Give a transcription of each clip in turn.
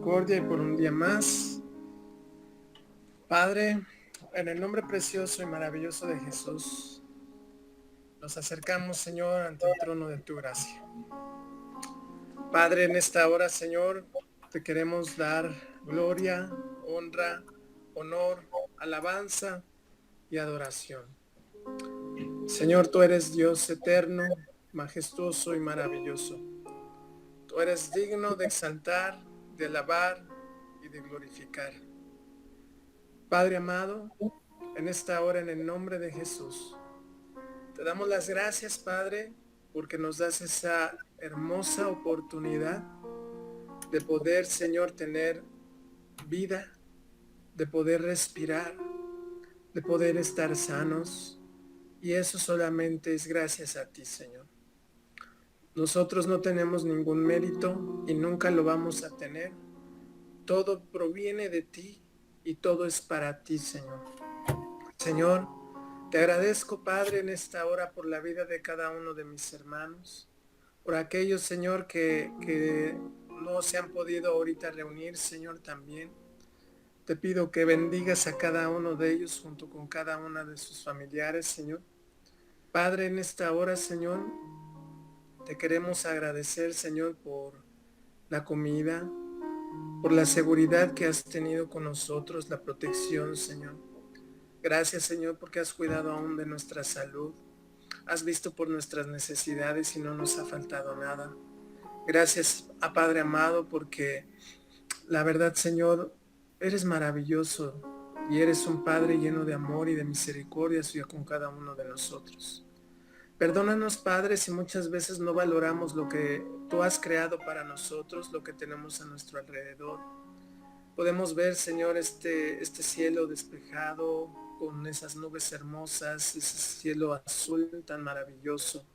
misericordia y por un día más. Padre, en el nombre precioso y maravilloso de Jesús, nos acercamos, Señor, ante el trono de tu gracia. Padre, en esta hora, Señor, te queremos dar gloria, honra, honor, alabanza y adoración. Señor, tú eres Dios eterno, majestuoso y maravilloso. Tú eres digno de exaltar, de alabar y de glorificar. Padre amado, en esta hora, en el nombre de Jesús, te damos las gracias, Padre, porque nos das esa hermosa oportunidad de poder, Señor, tener vida, de poder respirar, de poder estar sanos, y eso solamente es gracias a ti, Señor. Nosotros no tenemos ningún mérito y nunca lo vamos a tener. Todo proviene de ti y todo es para ti, Señor. Señor, te agradezco, Padre, en esta hora por la vida de cada uno de mis hermanos, por aquellos, Señor, que no se han podido ahorita reunir, Señor, también. Te pido que bendigas a cada uno de ellos junto con cada una de sus familiares, Señor. Padre, en esta hora, Señor, te queremos agradecer, Señor, por la comida, por la seguridad que has tenido con nosotros, la protección, Señor. Gracias, Señor, porque has cuidado aún de nuestra salud. Has visto por nuestras necesidades y no nos ha faltado nada. Gracias a Padre amado, porque la verdad, Señor, eres maravilloso y eres un Padre lleno de amor y de misericordia hacia con cada uno de nosotros. Perdónanos, Padre, si muchas veces no valoramos lo que tú has creado para nosotros, lo que tenemos a nuestro alrededor. Podemos ver, Señor, este cielo despejado con esas nubes hermosas, ese cielo azul tan maravilloso,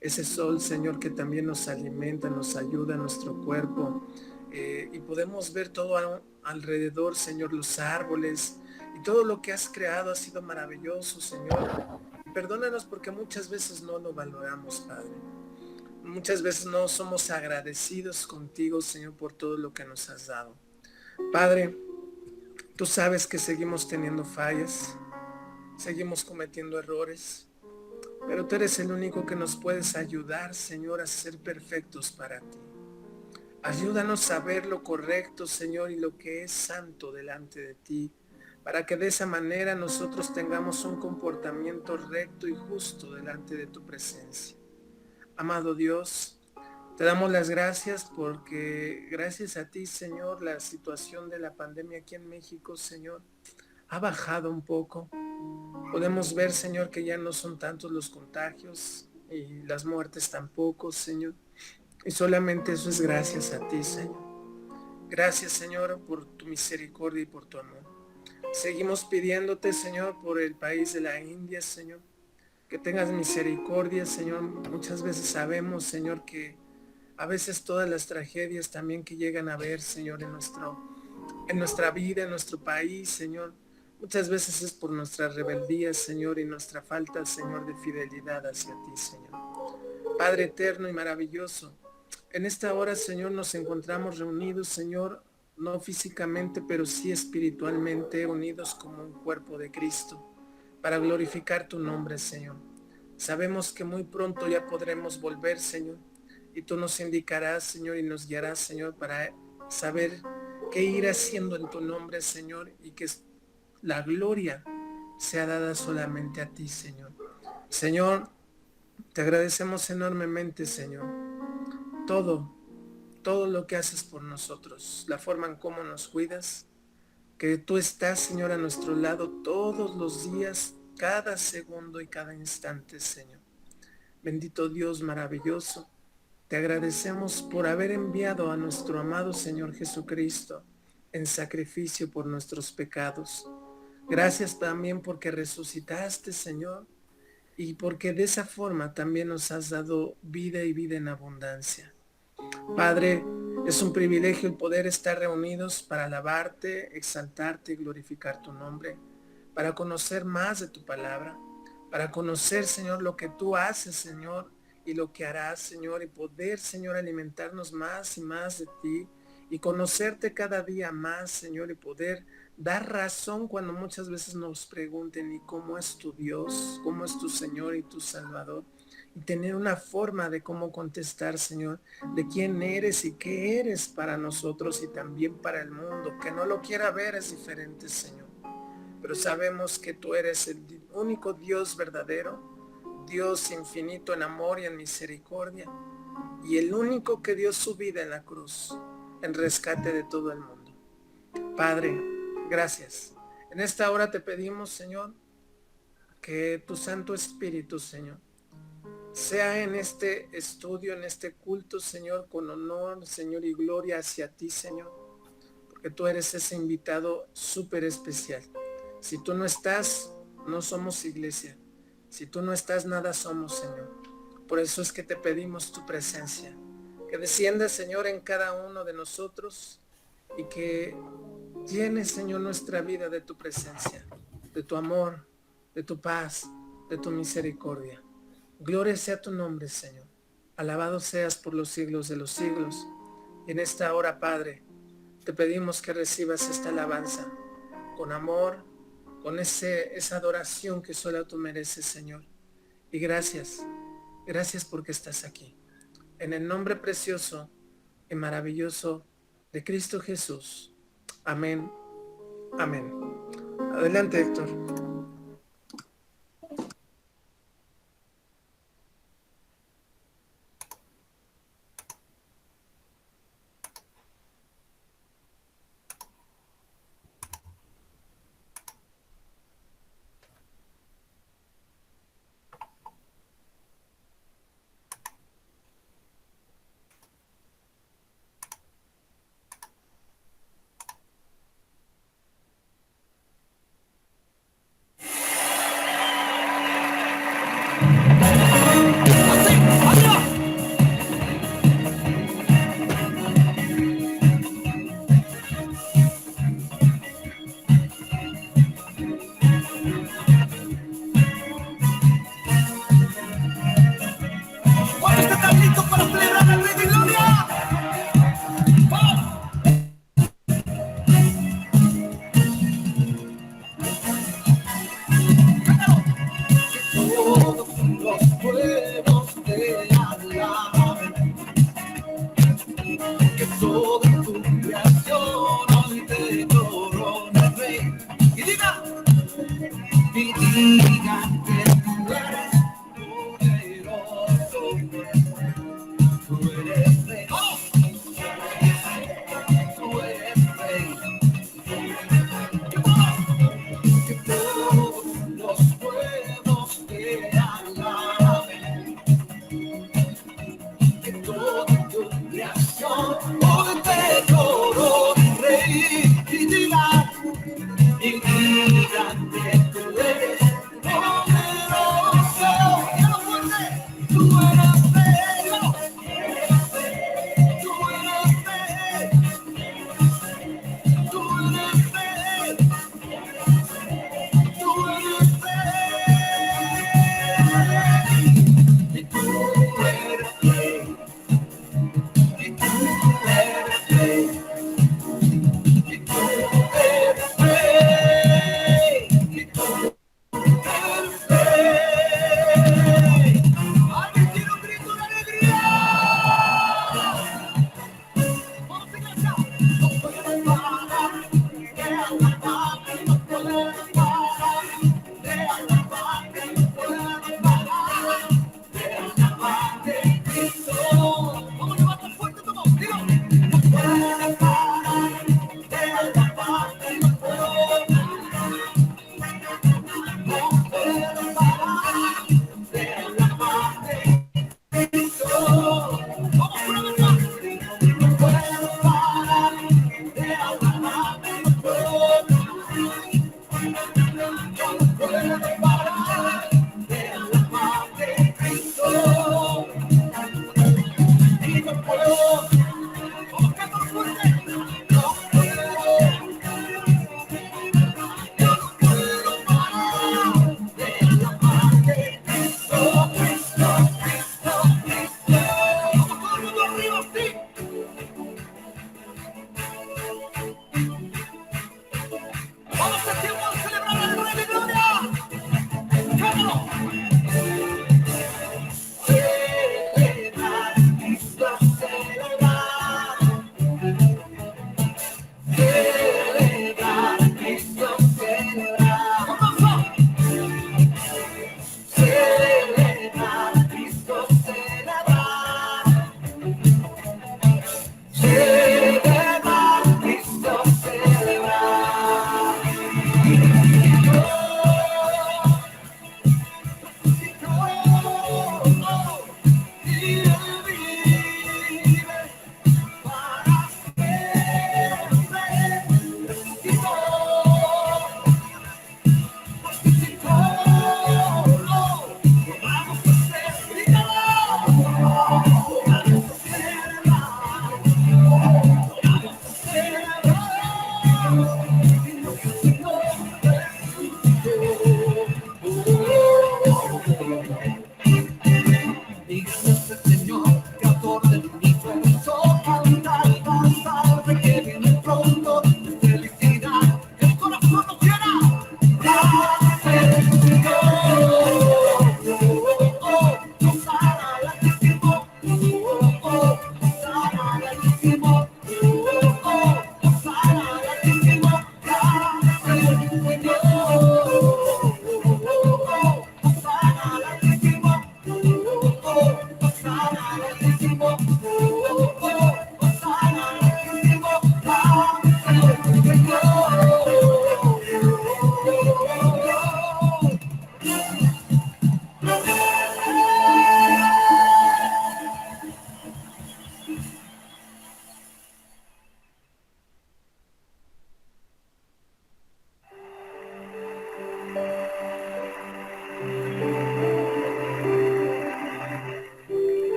ese sol, Señor, que también nos alimenta, nos ayuda a nuestro cuerpo, y podemos ver todo alrededor, Señor, los árboles y todo lo que has creado ha sido maravilloso, Señor. Y perdónanos porque muchas veces no lo valoramos, Padre. Muchas veces no somos agradecidos contigo, Señor, por todo lo que nos has dado. Padre, tú sabes que seguimos teniendo fallas, seguimos cometiendo errores, pero tú eres el único que nos puedes ayudar, Señor, a ser perfectos para ti. Ayúdanos a ver lo correcto, Señor, y lo que es santo delante de ti, para que de esa manera nosotros tengamos un comportamiento recto y justo delante de tu presencia. Amado Dios, te damos las gracias porque gracias a ti, Señor, la situación de la pandemia aquí en México, Señor, ha bajado un poco. Podemos ver, Señor, que ya no son tantos los contagios y las muertes tampoco, Señor. Y solamente eso es gracias a ti, Señor. Gracias, Señor, por tu misericordia y por tu amor. Seguimos pidiéndote, Señor, por el país de la India, Señor, que tengas misericordia, Señor. Muchas veces sabemos, Señor, que a veces todas las tragedias también que llegan a ver, Señor, en nuestra vida, en nuestro país, Señor, muchas veces es por nuestra rebeldía, Señor, y nuestra falta, Señor, de fidelidad hacia ti, Señor. Padre eterno y maravilloso, en esta hora, Señor, nos encontramos reunidos, Señor, no físicamente, pero sí espiritualmente, unidos como un cuerpo de Cristo, para glorificar tu nombre, Señor. Sabemos que muy pronto ya podremos volver, Señor, y tú nos indicarás, Señor, y nos guiarás, Señor, para saber qué ir haciendo en tu nombre, Señor, y que la gloria sea dada solamente a ti, Señor. Señor, te agradecemos enormemente, Señor, todo, todo lo que haces por nosotros, la forma en cómo nos cuidas, que tú estás, Señor, a nuestro lado todos los días, cada segundo y cada instante, Señor. Bendito Dios maravilloso, te agradecemos por haber enviado a nuestro amado Señor Jesucristo en sacrificio por nuestros pecados. Gracias también porque resucitaste, Señor, y porque de esa forma también nos has dado vida y vida en abundancia. Padre, es un privilegio el poder estar reunidos para alabarte, exaltarte y glorificar tu nombre, para conocer más de tu palabra, para conocer, Señor, lo que tú haces, Señor, y lo que harás, Señor, y poder, Señor, alimentarnos más y más de ti y conocerte cada día más, Señor, y poder dar razón cuando muchas veces nos pregunten, ¿y cómo es tu Dios? ¿Cómo es tu Señor y tu Salvador? Y tener una forma de cómo contestar, Señor, de quién eres y qué eres para nosotros y también para el mundo. Que no lo quiera ver es diferente, Señor. Pero sabemos que tú eres el único Dios verdadero, Dios infinito en amor y en misericordia, y el único que dio su vida en la cruz, en rescate de todo el mundo. Padre, gracias. En esta hora te pedimos, Señor, que tu Santo Espíritu, Señor, sea en este estudio, en este culto, Señor, con honor, Señor, y gloria hacia ti, Señor, porque tú eres ese invitado súper especial. Si tú no estás, no somos iglesia. Si tú no estás, nada somos, Señor. Por eso es que te pedimos tu presencia. Que descienda, Señor, en cada uno de nosotros y que llene, Señor, nuestra vida de tu presencia, de tu amor, de tu paz, de tu misericordia. Gloria sea tu nombre, Señor. Alabado seas por los siglos de los siglos. Y en esta hora, Padre, te pedimos que recibas esta alabanza con amor, con esa adoración que solo tú mereces, Señor. Y gracias porque estás aquí. En el nombre precioso y maravilloso de Cristo Jesús. Amén. Amén. Adelante, Héctor.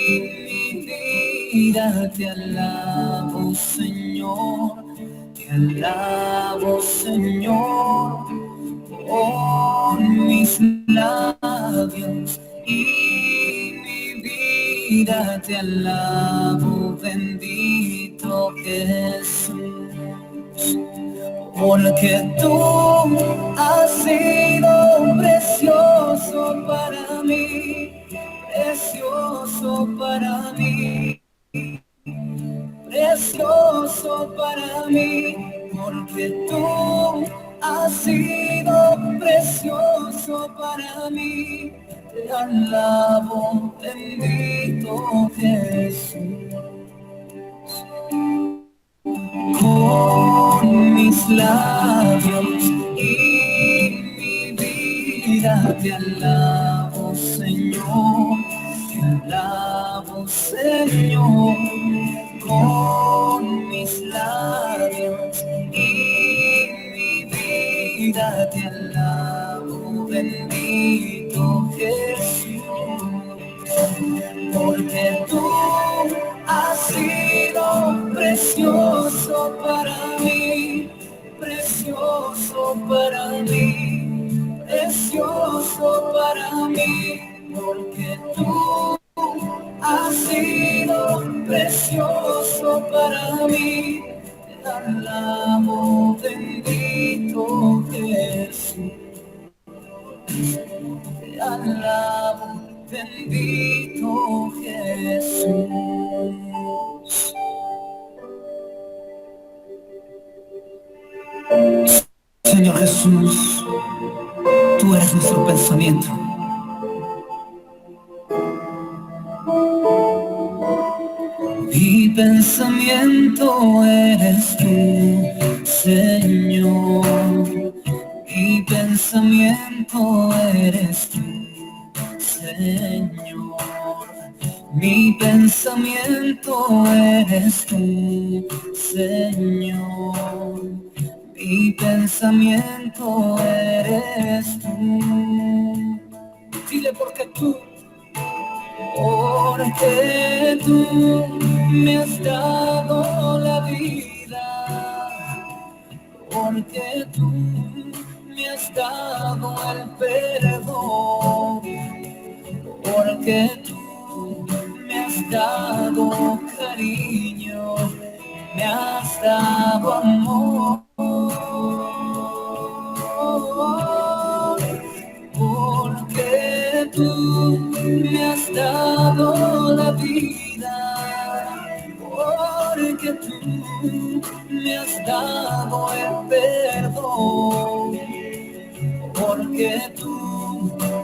mi vida te alabo, Señor, te alabo, Señor, con mis labios y mi vida te alabo, bendito Jesús, porque tú has sido precioso para mí, precioso para mí, precioso para mí, porque tú has sido precioso para mí. Te alabo, bendito Jesús. Con mis labios y mi vida te alabo, Señor, te alabo, Señor. Con mis labios y mi vida te alabo, bendito Jesús, porque tú has sido precioso para mí, precioso para mí, precioso para mí, porque tú has sido precioso para mí. Te alabo, bendito Jesús, te alabo, bendito Jesús. Señor Jesús, tú eres nuestro pensamiento. Mi pensamiento eres tú, Señor. Mi pensamiento eres tú, Señor. Mi pensamiento eres tú, Señor. Mi pensamiento eres tú. Dile porque tú me has dado la vida, porque tú me has dado el perdón, porque tú me has dado cariño, me has dado amor, porque tú me has dado la vida, porque tú me has dado el perdón, porque tú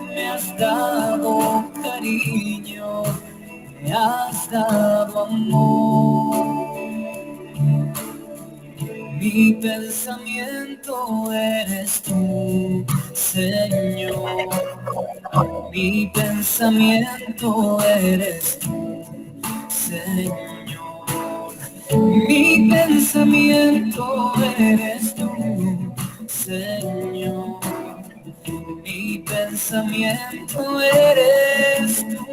me has dado cariño, me has dado amor. Mi pensamiento eres tú, Señor. Mi pensamiento eres tú, Señor. Mi pensamiento eres tú, Señor. Mi pensamiento eres tú.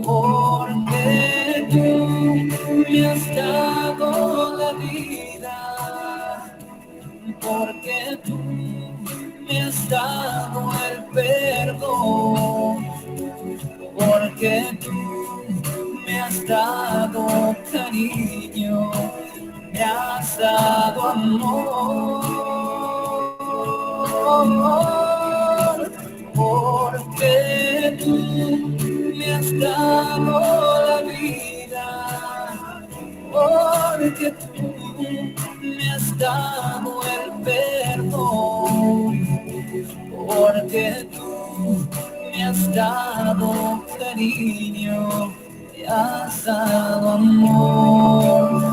Porque tú me has dado la vida, porque tú me has dado el perdón, porque tú me has dado cariño, me has dado amor, porque tú me has dado la vida, porque tú me has dado el perdón, porque tú me has dado cariño, me has dado amor.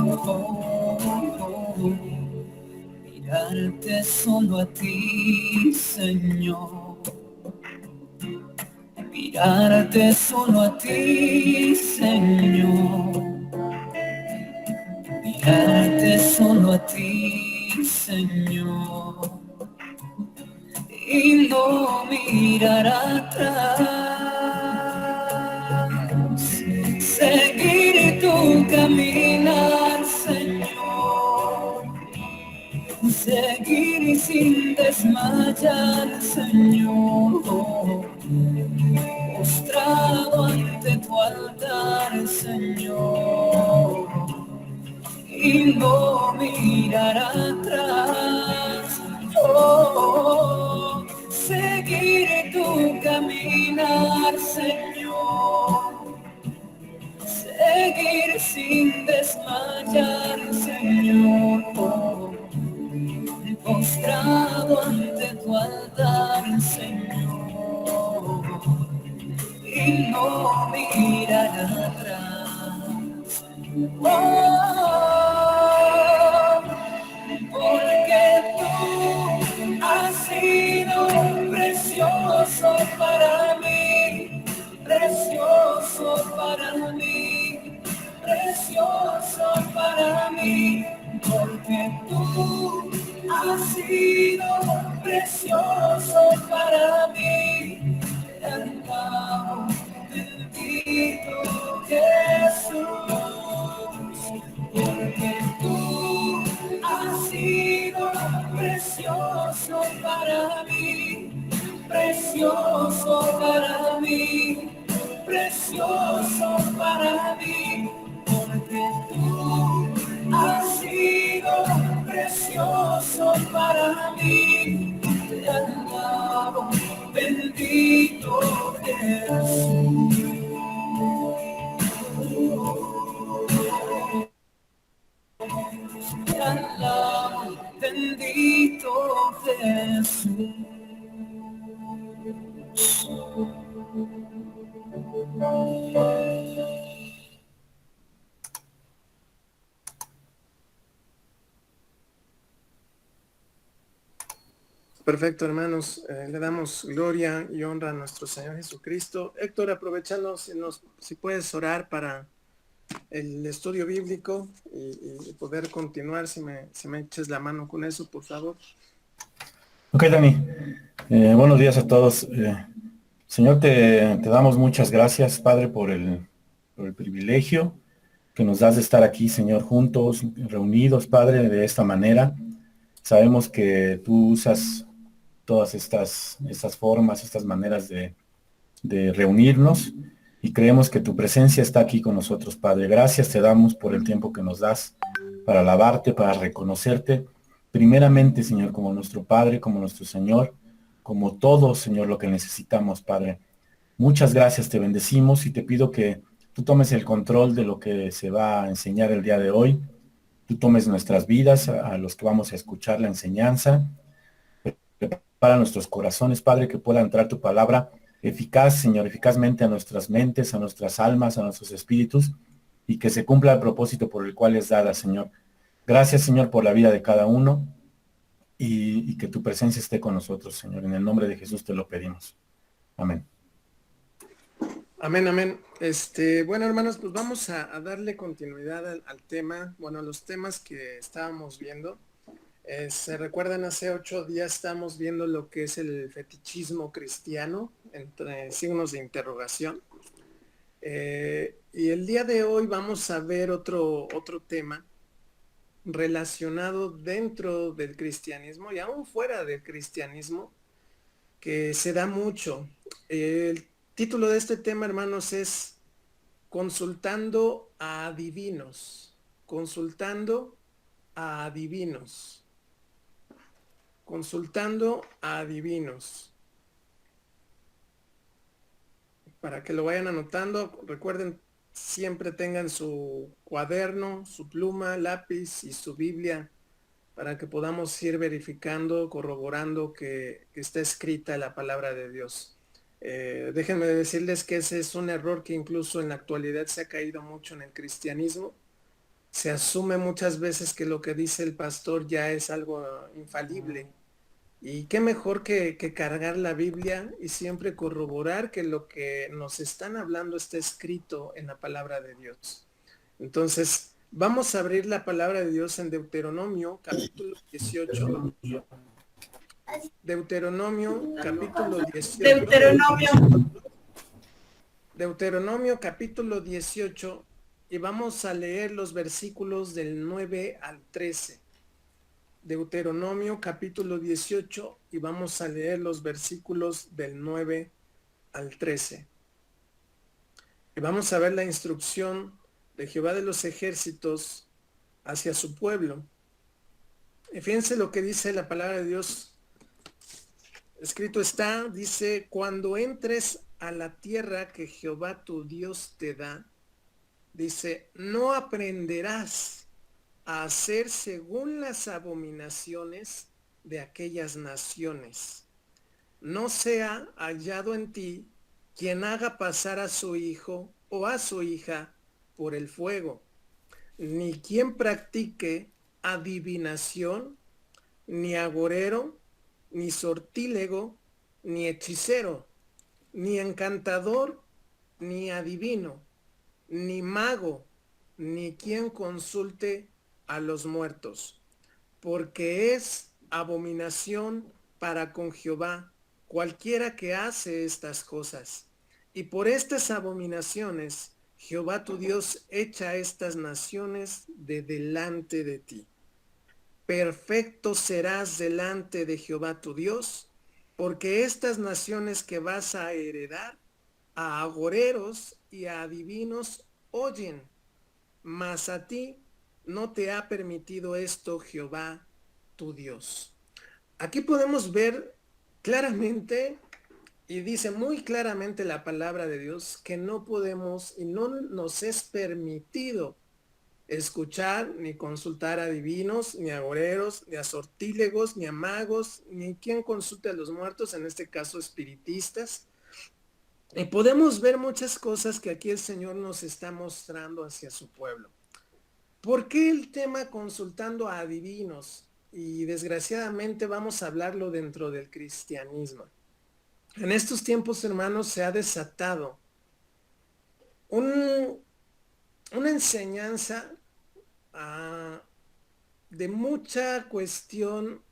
Mirarte solo a ti, Señor. Mirarte solo a ti, Señor. Mirarte solo a ti, Señor. y no mirar atrás. Seguir tu caminar, Señor. Seguir sin desmayar, Señor. Postrado ante tu altar, Señor, y no mirar atrás. Oh, seguir tu caminar, Señor, seguir sin desmayar, Señor, postrado ante tu altar, Señor, y no mirar atrás. Oh, porque tú has sido precioso para mí, precioso para mí, precioso para mí, porque tú has sido precioso para mí. Te alabo, bendito Jesús, porque tú has sido precioso para mí, precioso para mí, precioso para mí, porque tú has sido precioso para mí. Te alabo, bendito Jesús. Te alabo, bendito Jesús. Perfecto, hermanos. Le damos gloria y honra a nuestro Señor Jesucristo. Héctor, aprovechando, si puedes orar para el estudio bíblico y poder continuar, si me eches la mano con eso, por favor. Ok, Dani. Buenos días a todos. Señor, te damos muchas gracias, Padre, por el privilegio que nos das de estar aquí, Señor, juntos, reunidos, Padre, de esta manera. Sabemos que tú usas todas estas formas, estas maneras de reunirnos y creemos que tu presencia está aquí con nosotros, Padre. Gracias te damos por el tiempo que nos das para alabarte, para reconocerte. Primeramente, Señor, como nuestro Padre, como nuestro Señor, como todo, Señor, lo que necesitamos, Padre. Muchas gracias, te bendecimos y te pido que tú tomes el control de lo que se va a enseñar el día de hoy. Tú tomes nuestras vidas, a los que vamos a escuchar la enseñanza. Para nuestros corazones, Padre, que pueda entrar tu palabra eficaz, Señor, eficazmente a nuestras mentes, a nuestras almas, a nuestros espíritus, y que se cumpla el propósito por el cual es dada, Señor. Gracias, Señor, por la vida de cada uno, y que tu presencia esté con nosotros, Señor. En el nombre de Jesús te lo pedimos. Amén. Amén, amén. Bueno, hermanos, pues vamos a darle continuidad al tema, bueno, a los temas que estábamos viendo. Se recuerdan, hace 8 días estamos viendo lo que es el fetichismo cristiano, entre signos de interrogación. Y el día de hoy vamos a ver otro tema relacionado dentro del cristianismo y aún fuera del cristianismo, que se da mucho. El título de este tema, hermanos, es Consultando a adivinos. Consultando a adivinos. Consultando a adivinos. Para que lo vayan anotando, recuerden, siempre tengan su cuaderno, su pluma, lápiz y su Biblia para que podamos ir verificando, corroborando que está escrita la palabra de Dios. Déjenme decirles que ese es un error que incluso en la actualidad se ha caído mucho en el cristianismo. Se asume muchas veces que lo que dice el pastor ya es algo infalible. Y qué mejor que cargar la Biblia y siempre corroborar que lo que nos están hablando está escrito en la palabra de Dios. Entonces, vamos a abrir la palabra de Dios en Deuteronomio, capítulo 18. Deuteronomio capítulo 18. Deuteronomio. Deuteronomio capítulo 18 y vamos a leer los versículos del 9 al 13. Deuteronomio capítulo 18 y vamos a leer los versículos del 9 al 13. Y vamos a ver la instrucción de Jehová de los ejércitos hacia su pueblo. Y fíjense lo que dice la palabra de Dios. Escrito está, dice, cuando entres a la tierra que Jehová tu Dios te da, dice, no aprenderás a hacer según las abominaciones de aquellas naciones. No sea hallado en ti quien haga pasar a su hijo o a su hija por el fuego, ni quien practique adivinación, ni agorero, ni sortílego, ni hechicero, ni encantador, ni adivino, ni mago, ni quien consulte a los muertos, porque es abominación para con Jehová cualquiera que hace estas cosas. Y por estas abominaciones Jehová tu Dios echa estas naciones de delante de ti. Perfecto serás delante de Jehová tu Dios, porque estas naciones que vas a heredar, a agoreros y a adivinos oyen, mas a ti no te ha permitido esto Jehová tu Dios. Aquí podemos ver claramente, y dice muy claramente la palabra de Dios, que no podemos y no nos es permitido escuchar ni consultar a adivinos, ni a agoreros, ni a sortílegos, ni a magos, ni quien consulte a los muertos, en este caso espiritistas. Y podemos ver muchas cosas que aquí el Señor nos está mostrando hacia su pueblo. ¿Por qué el tema consultando a adivinos? Y desgraciadamente vamos a hablarlo dentro del cristianismo. En estos tiempos, hermanos, se ha desatado una enseñanza de mucha cuestión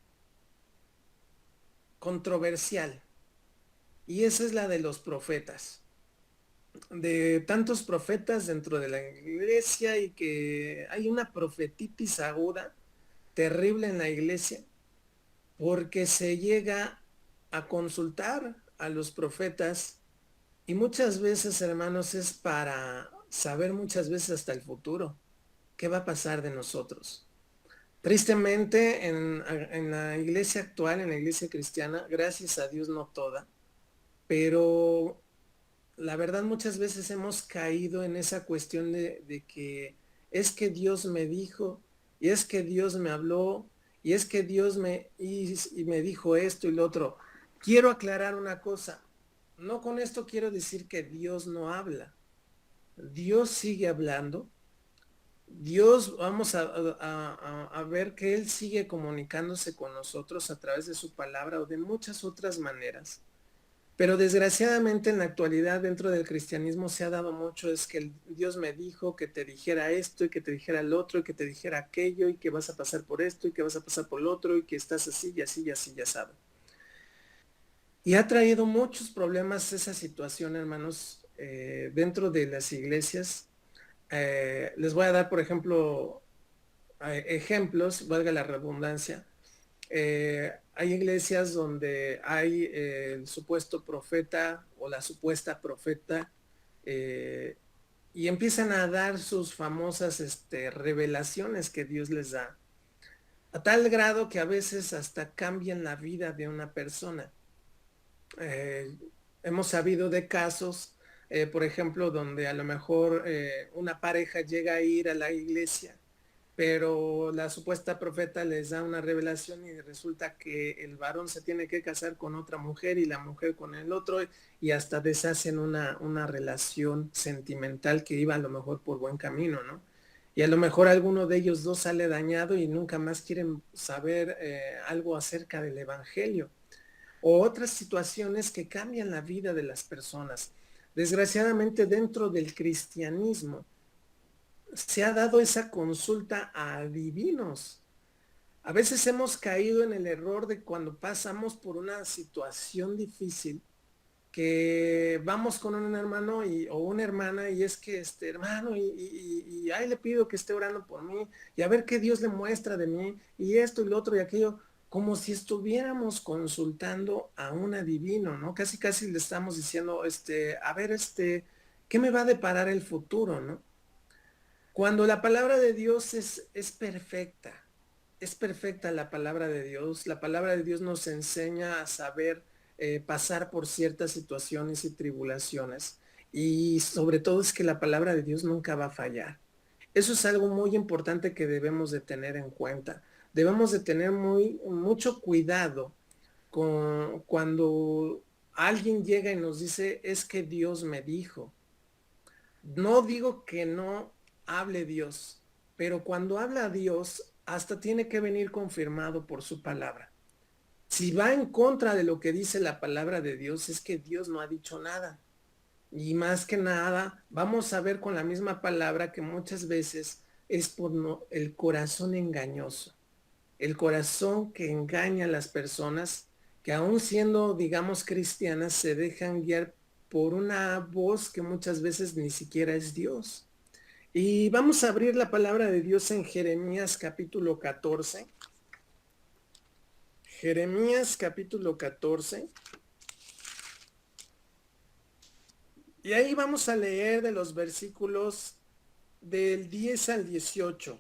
controversial. Y esa es la de los profetas. De tantos profetas dentro de la iglesia y que hay una profetitis aguda, terrible en la iglesia, porque se llega a consultar a los profetas y muchas veces, hermanos, es para saber muchas veces hasta el futuro, qué va a pasar de nosotros. Tristemente, en la iglesia actual, en la iglesia cristiana, gracias a Dios no toda, pero la verdad muchas veces hemos caído en esa cuestión de que es que Dios me dijo, y es que Dios me habló, y es que Dios y me dijo esto y lo otro. Quiero aclarar una cosa, no con esto quiero decir que Dios no habla. Dios sigue hablando. Dios, vamos a ver que Él sigue comunicándose con nosotros a través de su palabra o de muchas otras maneras. Pero desgraciadamente en la actualidad dentro del cristianismo se ha dado mucho, es que Dios me dijo que te dijera esto y que te dijera el otro y que te dijera aquello y que vas a pasar por esto y que vas a pasar por lo otro y que estás así y así y así, ya saben. Y ha traído muchos problemas esa situación, hermanos, dentro de las iglesias. Les voy a dar, por ejemplo, ejemplos, valga la redundancia. Hay iglesias donde hay el supuesto profeta o la supuesta profeta y empiezan a dar sus famosas revelaciones que Dios les da, a tal grado que a veces hasta cambian la vida de una persona. Hemos sabido de casos, por ejemplo, donde a lo mejor una pareja llega a ir a la iglesia, pero la supuesta profeta les da una revelación y resulta que el varón se tiene que casar con otra mujer y la mujer con el otro y hasta deshacen una relación sentimental que iba a lo mejor por buen camino, ¿no? Y a lo mejor alguno de ellos dos sale dañado y nunca más quieren saber algo acerca del evangelio. O otras situaciones que cambian la vida de las personas. Desgraciadamente dentro del cristianismo se ha dado esa consulta a adivinos, A veces hemos caído en el error de cuando pasamos por una situación difícil, que vamos con un hermano o una hermana y es que este hermano y ahí le pido que esté orando por mí y a ver qué Dios le muestra de mí y esto y lo otro y aquello, como si estuviéramos consultando a un adivino, ¿no? Casi casi le estamos diciendo, a ver, ¿qué me va a deparar el futuro, ¿no? Cuando la palabra de Dios es perfecta la palabra de Dios. La palabra de Dios nos enseña a saber pasar por ciertas situaciones y tribulaciones. Y sobre todo es que la palabra de Dios nunca va a fallar. Eso es algo muy importante que debemos de tener en cuenta. Debemos de tener mucho cuidado cuando alguien llega y nos dice, es que Dios me dijo. No digo que no hable Dios, pero cuando habla Dios, hasta tiene que venir confirmado por su palabra. Si va en contra de lo que dice la palabra de Dios, es que Dios no ha dicho nada. Y más que nada, vamos a ver con la misma palabra que muchas veces es por el corazón engañoso, el corazón que engaña a las personas que aún siendo, digamos, cristianas, se dejan guiar por una voz que muchas veces ni siquiera es Dios. Y vamos a abrir la palabra de Dios en Jeremías capítulo 14. Jeremías capítulo 14. Y ahí vamos a leer de los versículos del 10 al 18.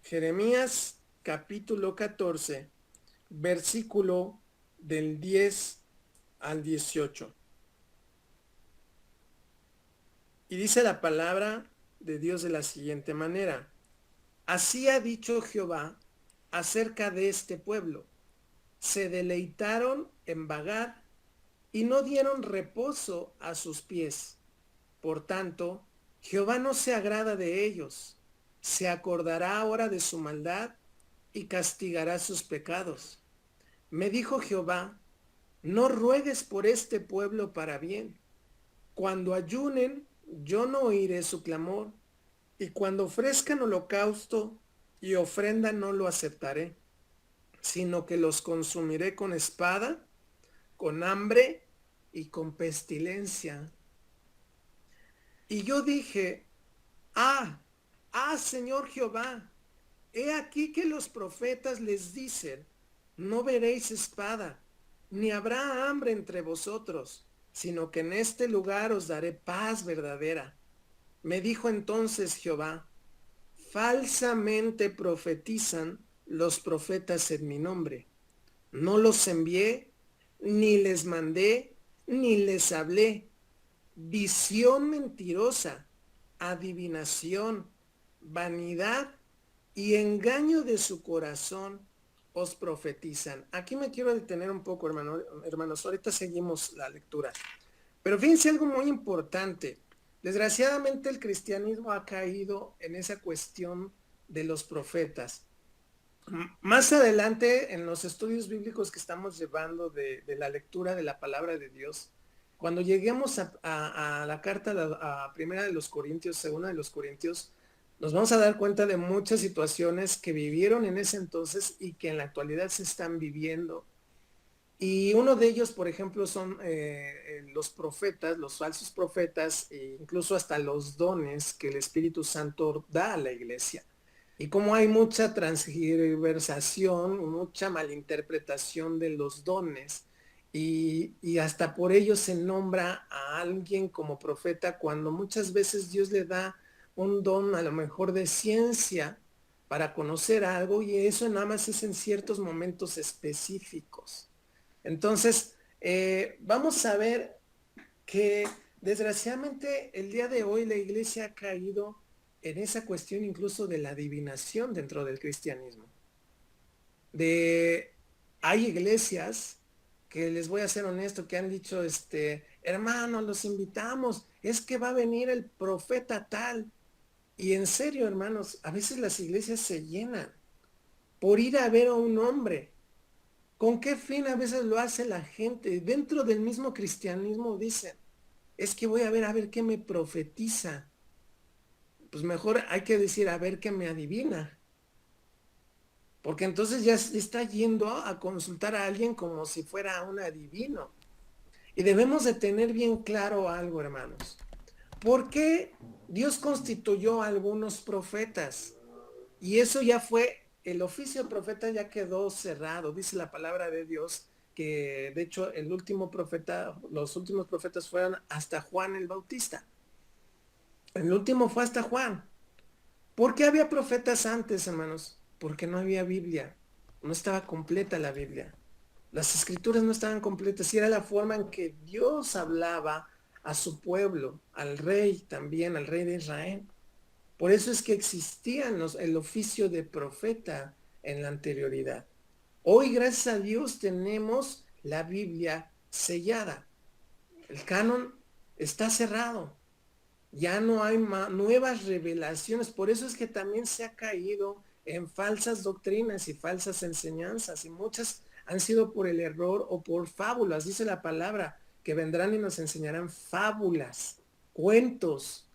Jeremías capítulo 14, versículo del 10 al 18. Y dice la palabra de Dios de la siguiente manera. Así ha dicho Jehová acerca de este pueblo. Se deleitaron en vagar y no dieron reposo a sus pies. Por tanto, Jehová no se agrada de ellos. Se acordará ahora de su maldad y castigará sus pecados. Me dijo Jehová, no ruegues por este pueblo para bien. Cuando ayunen, yo no oiré su clamor, y cuando ofrezcan holocausto y ofrenda no lo aceptaré, sino que los consumiré con espada, con hambre y con pestilencia. Y yo dije, Señor Jehová, he aquí que los profetas les dicen, no veréis espada, ni habrá hambre entre vosotros, sino que en este lugar os daré paz verdadera. Me dijo entonces Jehová, falsamente profetizan los profetas en mi nombre. No los envié, ni les mandé, ni les hablé. Visión mentirosa, adivinación, vanidad y engaño de su corazón os profetizan. Aquí me quiero detener un poco, hermanos. Ahorita seguimos la lectura. Pero fíjense algo muy importante. Desgraciadamente el cristianismo ha caído en esa cuestión de los profetas. Más adelante, en los estudios bíblicos que estamos llevando de la lectura de la palabra de Dios, cuando lleguemos a la carta a primera de los Corintios, segunda de los Corintios, nos vamos a dar cuenta de muchas situaciones que vivieron en ese entonces y que en la actualidad se están viviendo. Y uno de ellos, por ejemplo, son los profetas, los falsos profetas, e incluso hasta los dones que el Espíritu Santo da a la iglesia. Y como hay mucha transgiversación, mucha malinterpretación de los dones, y hasta por ello se nombra a alguien como profeta cuando muchas veces Dios le da un don a lo mejor de ciencia para conocer algo y eso nada más es en ciertos momentos específicos. Entonces, vamos a ver que desgraciadamente el día de hoy la iglesia ha caído en esa cuestión incluso de la adivinación dentro del cristianismo. Hay iglesias que les voy a ser honesto, que han dicho, hermanos, los invitamos, es que va a venir el profeta tal. Y en serio, hermanos, a veces las iglesias se llenan por ir a ver a un hombre. ¿Con qué fin a veces lo hace la gente? Dentro del mismo cristianismo dicen, es que voy a ver qué me profetiza. Pues mejor hay que decir, a ver qué me adivina. porque entonces ya está yendo a consultar a alguien como si fuera un adivino. Y debemos de tener bien claro algo, hermanos. ¿Por qué Dios constituyó a algunos profetas? Y eso ya fue, el oficio de profeta ya quedó cerrado. Dice la palabra de Dios que de hecho el último profeta, los últimos profetas fueron hasta Juan el Bautista. El último fue hasta Juan. ¿Por qué había profetas antes, hermanos? Porque no había Biblia. No estaba completa la Biblia. Las escrituras no estaban completas y era la forma en que Dios hablaba a su pueblo, al rey también, al rey de Israel. Por eso es que existían el oficio de profeta en la anterioridad. Hoy, gracias a Dios, tenemos la Biblia sellada. El canon está cerrado. Ya no hay nuevas revelaciones. Por eso es que también se ha caído en falsas doctrinas y falsas enseñanzas. Y muchas han sido por el error o por fábulas. Dice la palabra que vendrán y nos enseñarán fábulas, cuentos.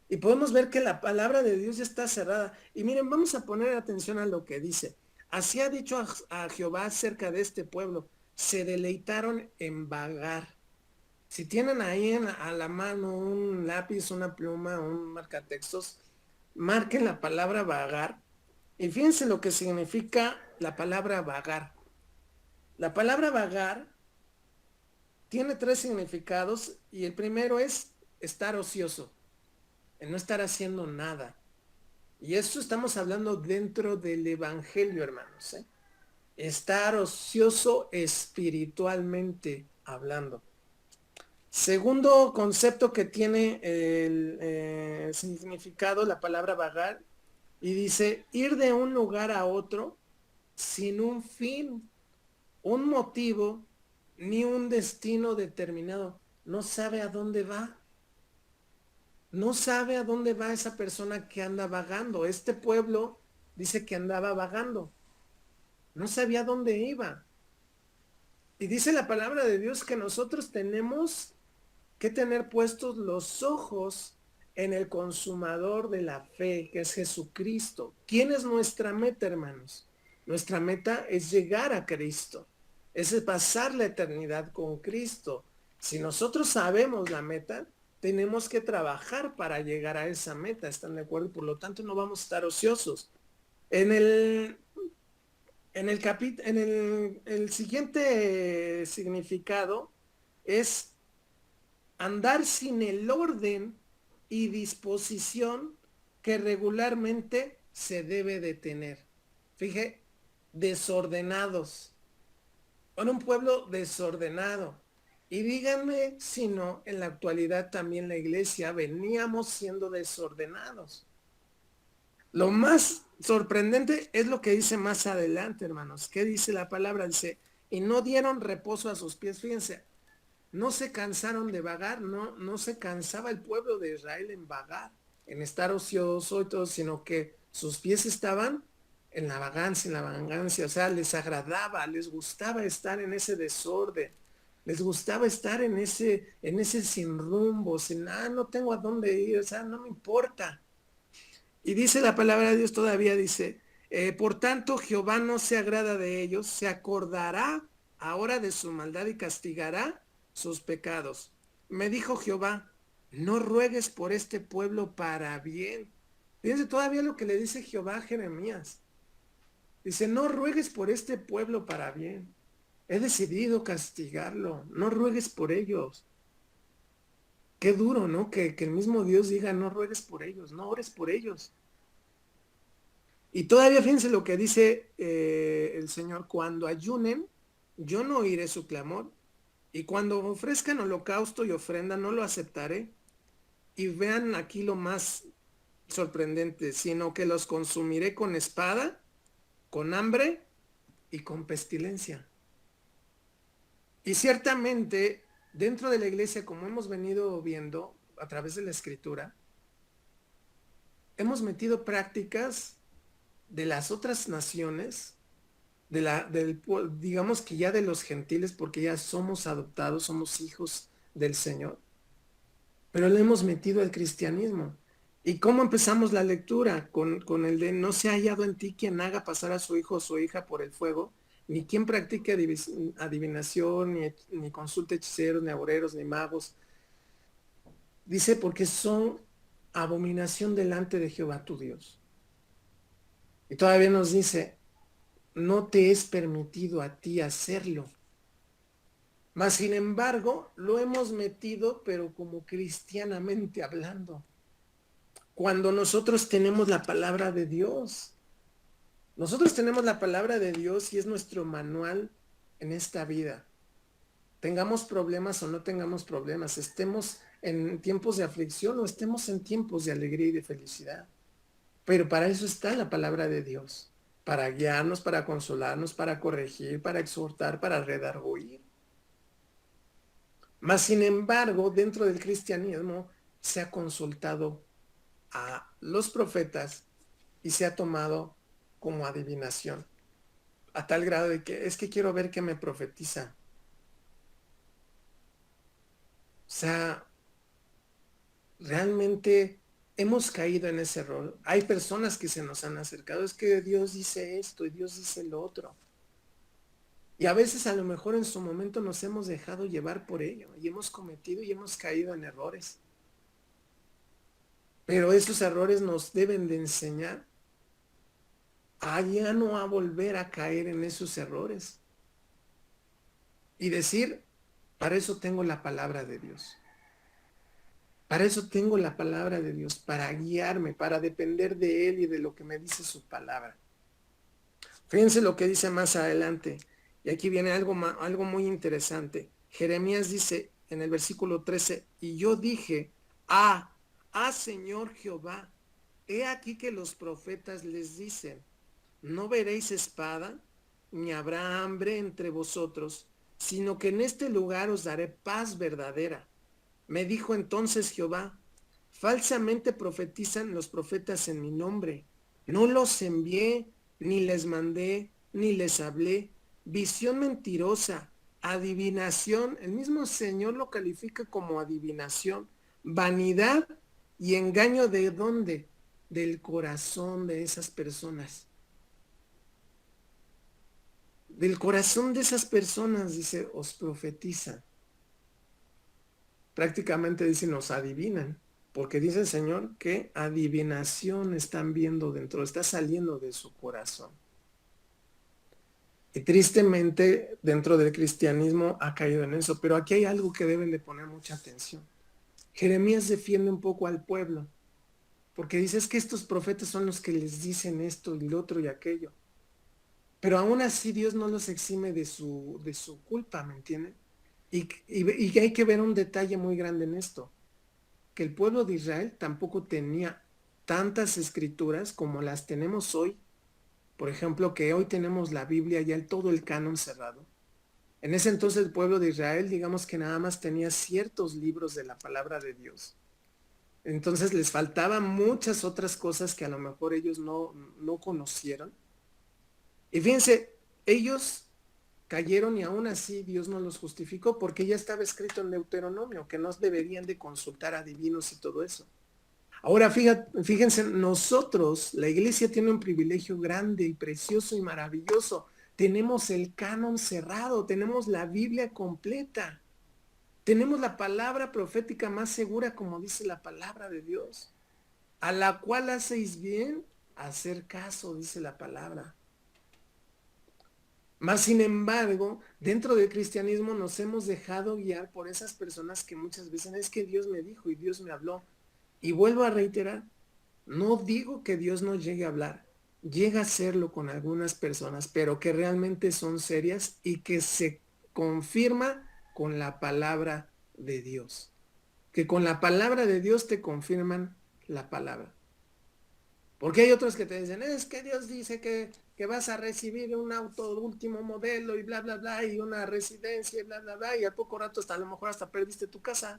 Y podemos ver que la palabra de Dios ya está cerrada. Y miren, vamos a poner atención a lo que dice. Así ha dicho a Jehová acerca de este pueblo. Se deleitaron en vagar. Si tienen ahí a la mano un lápiz, una pluma, un marcatextos, marquen la palabra vagar. Y fíjense lo que significa la palabra vagar. La palabra vagar tiene 3 significados y el primero es estar ocioso, en no estar haciendo nada. Y eso estamos hablando dentro del evangelio, hermanos, ¿eh? Estar ocioso espiritualmente hablando. Segundo concepto que tiene el significado, la palabra vagar, y dice ir de un lugar a otro sin un fin, un motivo, ni un destino determinado. No sabe a dónde va. No sabe a dónde va esa persona que anda vagando. Este pueblo dice que andaba vagando. No sabía dónde iba. Y dice la palabra de Dios que nosotros tenemos que tener puestos los ojos en el consumador de la fe, que es Jesucristo. ¿Quién es nuestra meta, hermanos? Nuestra meta es llegar a Cristo. Es pasar la eternidad con Cristo. Si nosotros sabemos la meta, tenemos que trabajar para llegar a esa meta, ¿están de acuerdo? Por lo tanto, no vamos a estar ociosos. En el siguiente significado es andar sin el orden y disposición que regularmente se debe de tener. Fíjate, desordenados. Son un pueblo desordenado. Y díganme si no, en la actualidad también la iglesia veníamos siendo desordenados. Lo más sorprendente es lo que dice más adelante, hermanos. ¿Qué dice la palabra? Dice, y no dieron reposo a sus pies. Fíjense, no se cansaron de vagar, no se cansaba el pueblo de Israel en vagar, en estar ocioso y todo, sino que sus pies estaban en la vagancia, o sea, les agradaba, les gustaba estar en ese desorden. Les gustaba estar en ese sin rumbo, sin, no tengo a dónde ir, o sea, no me importa. Y dice la palabra de Dios todavía, dice, por tanto Jehová no se agrada de ellos, se acordará ahora de su maldad y castigará sus pecados. Me dijo Jehová, no ruegues por este pueblo para bien. Fíjense todavía lo que le dice Jehová a Jeremías. Dice, no ruegues por este pueblo para bien. He decidido castigarlo. No ruegues por ellos. Qué duro, ¿no? Que el mismo Dios diga, no ruegues por ellos, no ores por ellos. Y todavía fíjense lo que dice el Señor, cuando ayunen, yo no oiré su clamor. Y cuando ofrezcan holocausto y ofrenda, no lo aceptaré. Y vean aquí lo más sorprendente, sino que los consumiré con espada, con hambre y con pestilencia. Y ciertamente, dentro de la iglesia, como hemos venido viendo a través de la escritura, hemos metido prácticas de las otras naciones, digamos que ya de los gentiles, porque ya somos adoptados, somos hijos del Señor, pero le hemos metido al cristianismo. ¿Y cómo empezamos la lectura? Con el de no se ha hallado en ti quien haga pasar a su hijo o su hija por el fuego, ni quien practique adivinación, ni consulte hechiceros, ni agoreros, ni magos. Dice, porque son abominación delante de Jehová tu Dios. Y todavía nos dice, no te es permitido a ti hacerlo. Mas, sin embargo, lo hemos metido, pero como cristianamente hablando. Cuando nosotros tenemos la palabra de Dios, nosotros tenemos la palabra de Dios y es nuestro manual en esta vida. Tengamos problemas o no tengamos problemas, estemos en tiempos de aflicción o estemos en tiempos de alegría y de felicidad. Pero para eso está la palabra de Dios, para guiarnos, para consolarnos, para corregir, para exhortar, para redarguir. Mas, sin embargo, dentro del cristianismo se ha consultado a los profetas y se ha tomado como adivinación, a tal grado de que es que quiero ver qué me profetiza. O sea, realmente hemos caído en ese error. Hay personas que se nos han acercado, es que Dios dice esto y Dios dice lo otro. Y a veces a lo mejor en su momento nos hemos dejado llevar por ello y hemos cometido y hemos caído en errores. Pero esos errores nos deben de enseñar a ya no a volver a caer en esos errores. Y decir, para eso tengo la palabra de Dios. Para eso tengo la palabra de Dios, para guiarme, para depender de Él y de lo que me dice su palabra. Fíjense lo que dice más adelante. Y aquí viene algo muy interesante. Jeremías dice en el versículo 13, y yo dije, Señor Jehová, he aquí que los profetas les dicen, no veréis espada, ni habrá hambre entre vosotros, sino que en este lugar os daré paz verdadera. Me dijo entonces Jehová, falsamente profetizan los profetas en mi nombre. No los envié, ni les mandé, ni les hablé. Visión mentirosa, adivinación. El mismo Señor lo califica como adivinación. Vanidad y engaño de ¿dónde? Del corazón de esas personas. Del corazón de esas personas, dice, os profetizan. Prácticamente dice, nos adivinan, porque dice el Señor que adivinación están viendo dentro, está saliendo de su corazón. Y tristemente dentro del cristianismo ha caído en eso, pero aquí hay algo que deben de poner mucha atención. Jeremías defiende un poco al pueblo, porque dice es que estos profetas son los que les dicen esto y lo otro y aquello. Pero aún así Dios no los exime de su culpa, ¿me entienden? Y hay que ver un detalle muy grande en esto, que el pueblo de Israel tampoco tenía tantas escrituras como las tenemos hoy. Por ejemplo, que hoy tenemos la Biblia, ya todo el canon cerrado. En ese entonces el pueblo de Israel, digamos que nada más tenía ciertos libros de la palabra de Dios. Entonces les faltaban muchas otras cosas que a lo mejor ellos no conocieron. Y fíjense, ellos cayeron y aún así Dios no los justificó porque ya estaba escrito en Deuteronomio que no deberían de consultar a divinos y todo eso. Ahora fíjense, nosotros, la iglesia tiene un privilegio grande y precioso y maravilloso. Tenemos el canon cerrado, tenemos la Biblia completa. Tenemos la palabra profética más segura, como dice la palabra de Dios, a la cual hacéis bien hacer caso, dice la palabra. Mas, sin embargo, dentro del cristianismo nos hemos dejado guiar por esas personas que muchas veces es que Dios me dijo y Dios me habló. Y vuelvo a reiterar, no digo que Dios no llegue a hablar, llega a hacerlo con algunas personas, pero que realmente son serias y que se confirma con la palabra de Dios. Que con la palabra de Dios te confirman la palabra. Porque hay otros que te dicen, es que Dios dice que vas a recibir un auto de último modelo y bla, bla, bla, y una residencia y bla, bla, bla, y al poco rato hasta a lo mejor hasta perdiste tu casa.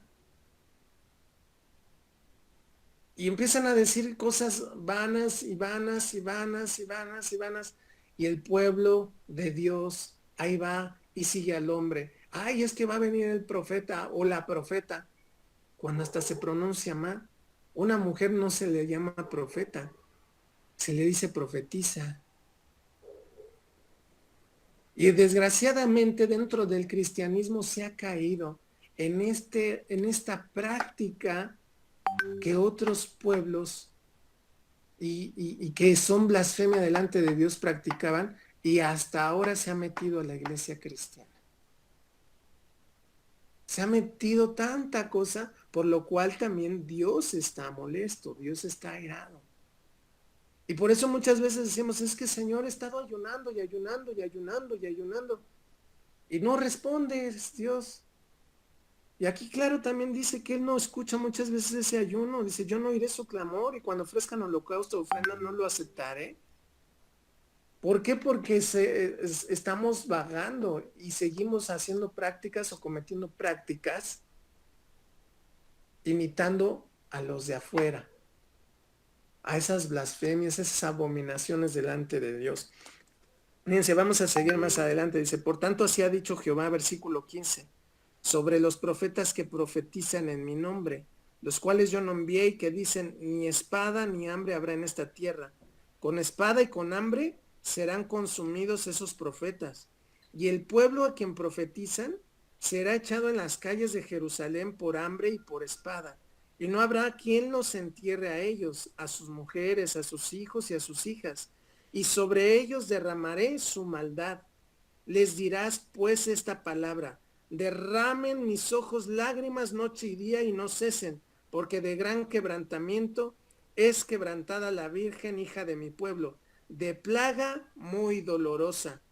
Y empiezan a decir cosas vanas y vanas y vanas y vanas y vanas. Y el pueblo de Dios ahí va y sigue al hombre. Ay, es que va a venir el profeta o la profeta. Cuando hasta se pronuncia mal. Una mujer no se le llama profeta, se le dice profetiza. Y desgraciadamente dentro del cristianismo se ha caído en esta práctica que otros pueblos y que son blasfemia delante de Dios practicaban, y hasta ahora se ha metido a la iglesia cristiana. Se ha metido tanta cosa, por lo cual también Dios está molesto, Dios está airado. Y por eso muchas veces decimos, es que Señor, he estado ayunando y ayunando y ayunando y ayunando. Y no respondes, Dios. Y aquí claro también dice que Él no escucha muchas veces ese ayuno. Dice, yo no oiré su clamor, y cuando ofrezcan holocausto o ofrenda no lo aceptaré. ¿Por qué? Porque estamos vagando y seguimos haciendo prácticas o cometiendo prácticas imitando a los de afuera, a esas blasfemias, esas abominaciones delante de Dios. Fíjense, vamos a seguir más adelante. Dice, por tanto así ha dicho Jehová, versículo 15, sobre los profetas que profetizan en mi nombre, los cuales yo no envié, y que dicen, ni espada ni hambre habrá en esta tierra. Con espada y con hambre serán consumidos esos profetas. Y el pueblo a quien profetizan será echado en las calles de Jerusalén por hambre y por espada. Y no habrá quien los entierre a ellos, a sus mujeres, a sus hijos y a sus hijas. Y sobre ellos derramaré su maldad. Les dirás pues esta palabra: derramen mis ojos lágrimas noche y día y no cesen, porque de gran quebrantamiento es quebrantada la Virgen, hija de mi pueblo, de plaga muy dolorosa.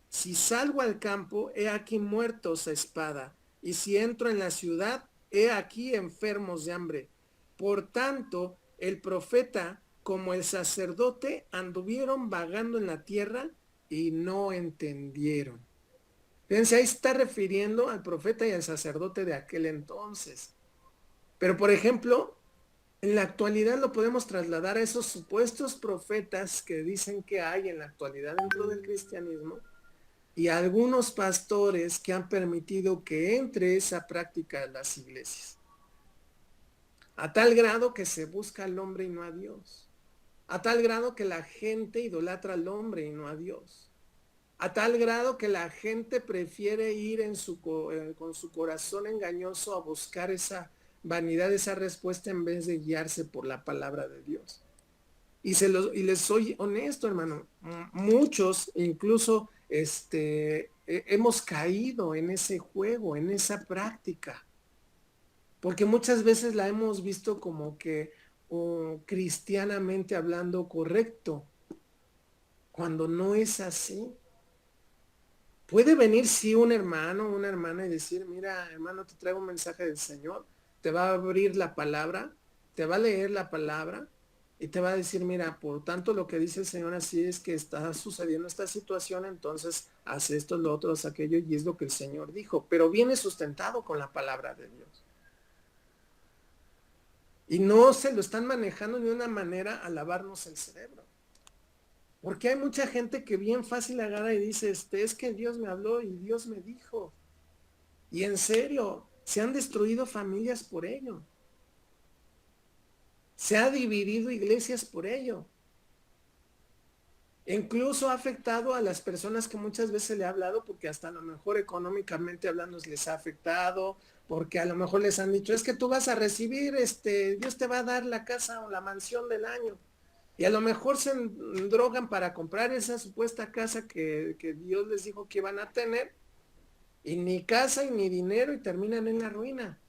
Si salgo al campo, he aquí muertos a espada, y si entro en la ciudad, he aquí enfermos de hambre. Por tanto, el profeta como el sacerdote anduvieron vagando en la tierra y no entendieron. Fíjense, ahí está refiriendo al profeta y al sacerdote de aquel entonces. Pero, por ejemplo, en la actualidad lo podemos trasladar a esos supuestos profetas que dicen que hay en la actualidad dentro del cristianismo, y a algunos pastores que han permitido que entre esa práctica en las iglesias. A tal grado que se busca al hombre y no a Dios. A tal grado que la gente idolatra al hombre y no a Dios. A tal grado que la gente prefiere ir con su corazón engañoso a buscar esa vanidad, esa respuesta, en vez de guiarse por la palabra de Dios. Y les soy honesto, hermano, muchos incluso hemos caído en ese juego, en esa práctica, porque muchas veces la hemos visto como que cristianamente hablando correcto, cuando no es así. Puede venir sí un hermano, una hermana y decir, mira, hermano, te traigo un mensaje del Señor, te va a abrir la palabra, te va a leer la palabra y te va a decir, mira, por tanto lo que dice el Señor así es que está sucediendo esta situación, entonces haz esto, lo otro, haz aquello, y es lo que el Señor dijo, pero viene sustentado con la palabra de Dios. Y no se lo están manejando de una manera a lavarnos el cerebro. Porque hay mucha gente que bien fácil agarra y dice, es que Dios me habló y Dios me dijo. Y en serio, se han destruido familias por ello. Se ha dividido iglesias por ello. Incluso ha afectado a las personas que muchas veces le ha hablado, porque hasta a lo mejor económicamente hablando les ha afectado, porque a lo mejor les han dicho, es que tú vas a recibir, Dios te va a dar la casa o la mansión del año. Y a lo mejor se drogan para comprar esa supuesta casa que Dios les dijo que iban a tener, y ni casa y ni dinero, y terminan en la ruina.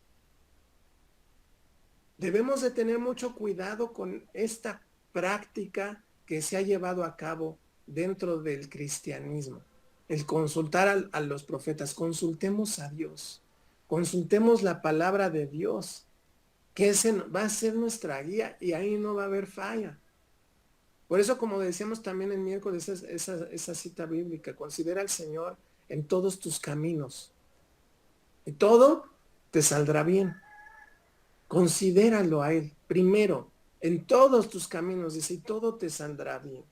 Debemos de tener mucho cuidado con esta práctica que se ha llevado a cabo dentro del cristianismo. El consultar a los profetas, consultemos a Dios, consultemos la palabra de Dios, que ese va a ser nuestra guía, y ahí no va a haber falla. Por eso, como decíamos también el miércoles, esa cita bíblica, considera al Señor en todos tus caminos, y todo te saldrá bien. Considéralo a Él primero, en todos tus caminos, dice, y todo te saldrá bien.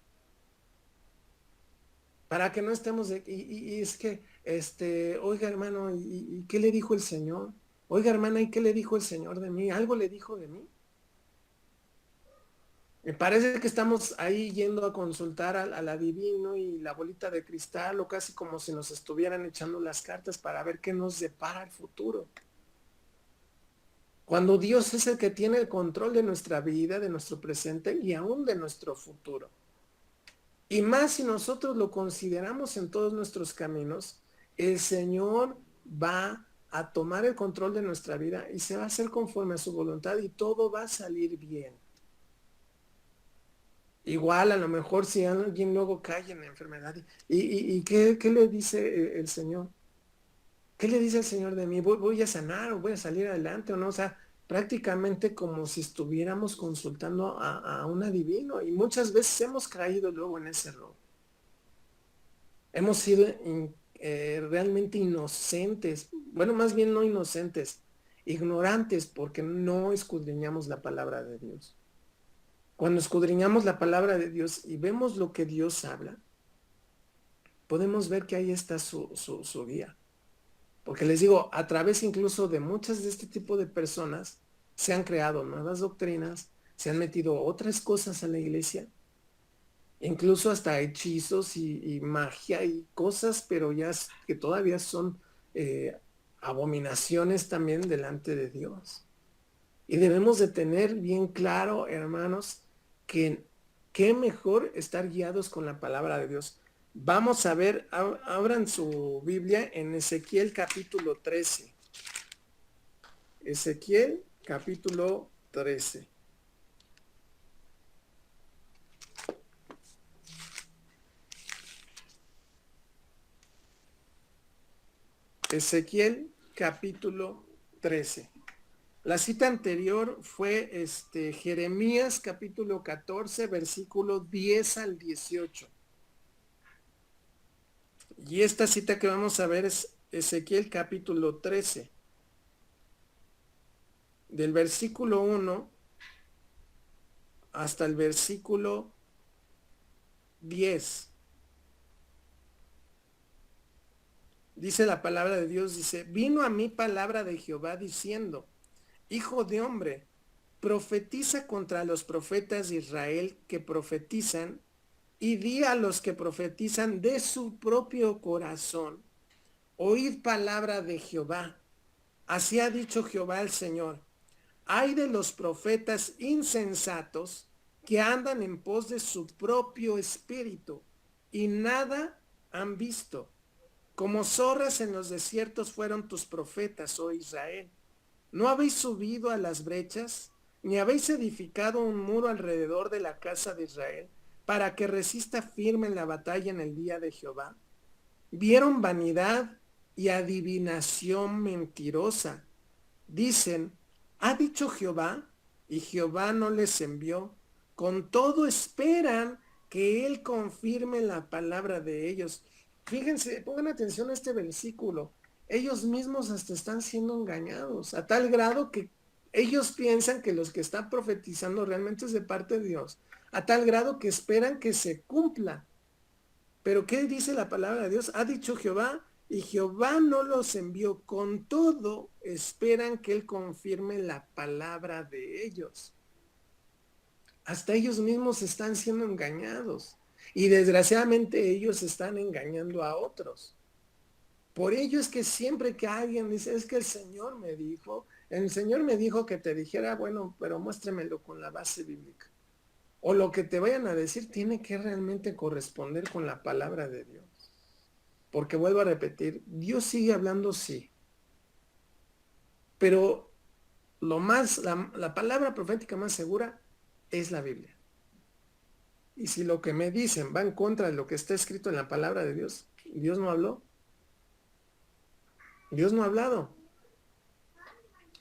Para que no estemos y es que, oiga, hermano, ¿y qué le dijo el Señor? Oiga, hermana, ¿y qué le dijo el Señor de mí? ¿Algo le dijo de mí? Me parece que estamos ahí yendo a consultar al adivino y la bolita de cristal, o casi como si nos estuvieran echando las cartas para ver qué nos depara el futuro. Cuando Dios es el que tiene el control de nuestra vida, de nuestro presente y aún de nuestro futuro. Y más si nosotros lo consideramos en todos nuestros caminos, el Señor va a tomar el control de nuestra vida y se va a hacer conforme a su voluntad y todo va a salir bien. Igual a lo mejor si alguien luego cae en la enfermedad y ¿qué le dice el Señor? ¿Qué le dice el Señor de mí? ¿Voy a sanar o voy a salir adelante o no? O sea, prácticamente como si estuviéramos consultando a un adivino, y muchas veces hemos caído luego en ese error. Hemos sido realmente inocentes, bueno, más bien no inocentes, ignorantes, porque no escudriñamos la palabra de Dios. Cuando escudriñamos la palabra de Dios y vemos lo que Dios habla, podemos ver que ahí está su guía. Porque les digo, a través incluso de muchas de este tipo de personas, se han creado nuevas doctrinas, se han metido otras cosas a la iglesia, incluso hasta hechizos y magia y cosas, pero ya que todavía son abominaciones también delante de Dios. Y debemos de tener bien claro, hermanos, que qué mejor estar guiados con la palabra de Dios. Vamos a ver, abran su Biblia en Ezequiel capítulo 13. Ezequiel capítulo 13. Ezequiel capítulo 13. La cita anterior fue Jeremías capítulo 14, versículo 10 al 18. Y esta cita que vamos a ver es Ezequiel capítulo 13, del versículo 1 hasta el versículo 10. Dice la palabra de Dios, dice, vino a mí palabra de Jehová diciendo, hijo de hombre, profetiza contra los profetas de Israel que profetizan, y di a los que profetizan de su propio corazón, oíd palabra de Jehová. Así ha dicho Jehová el Señor. Hay de los profetas insensatos que andan en pos de su propio espíritu y nada han visto. Como zorras en los desiertos fueron tus profetas, oh Israel. ¿No habéis subido a las brechas, ni habéis edificado un muro alrededor de la casa de Israel, para que resista firme en la batalla en el día de Jehová? Vieron vanidad y adivinación mentirosa. Dicen, ha dicho Jehová, y Jehová no les envió. Con todo esperan que él confirme la palabra de ellos. Fíjense, pongan atención a este versículo. Ellos mismos hasta están siendo engañados, a tal grado que ellos piensan que los que están profetizando realmente es de parte de Dios, a tal grado que esperan que se cumpla. Pero ¿qué dice la palabra de Dios? Ha dicho Jehová, y Jehová no los envió. Con todo esperan que él confirme la palabra de ellos. Hasta ellos mismos están siendo engañados. Y desgraciadamente ellos están engañando a otros. Por ello es que siempre que alguien dice, es que el Señor me dijo que te dijera, bueno, pero muéstremelo con la base bíblica. O lo que te vayan a decir tiene que realmente corresponder con la palabra de Dios. Porque vuelvo a repetir, Dios sigue hablando, sí. Pero la palabra profética más segura es la Biblia. Y si lo que me dicen va en contra de lo que está escrito en la palabra de Dios, Dios no habló. Dios no ha hablado.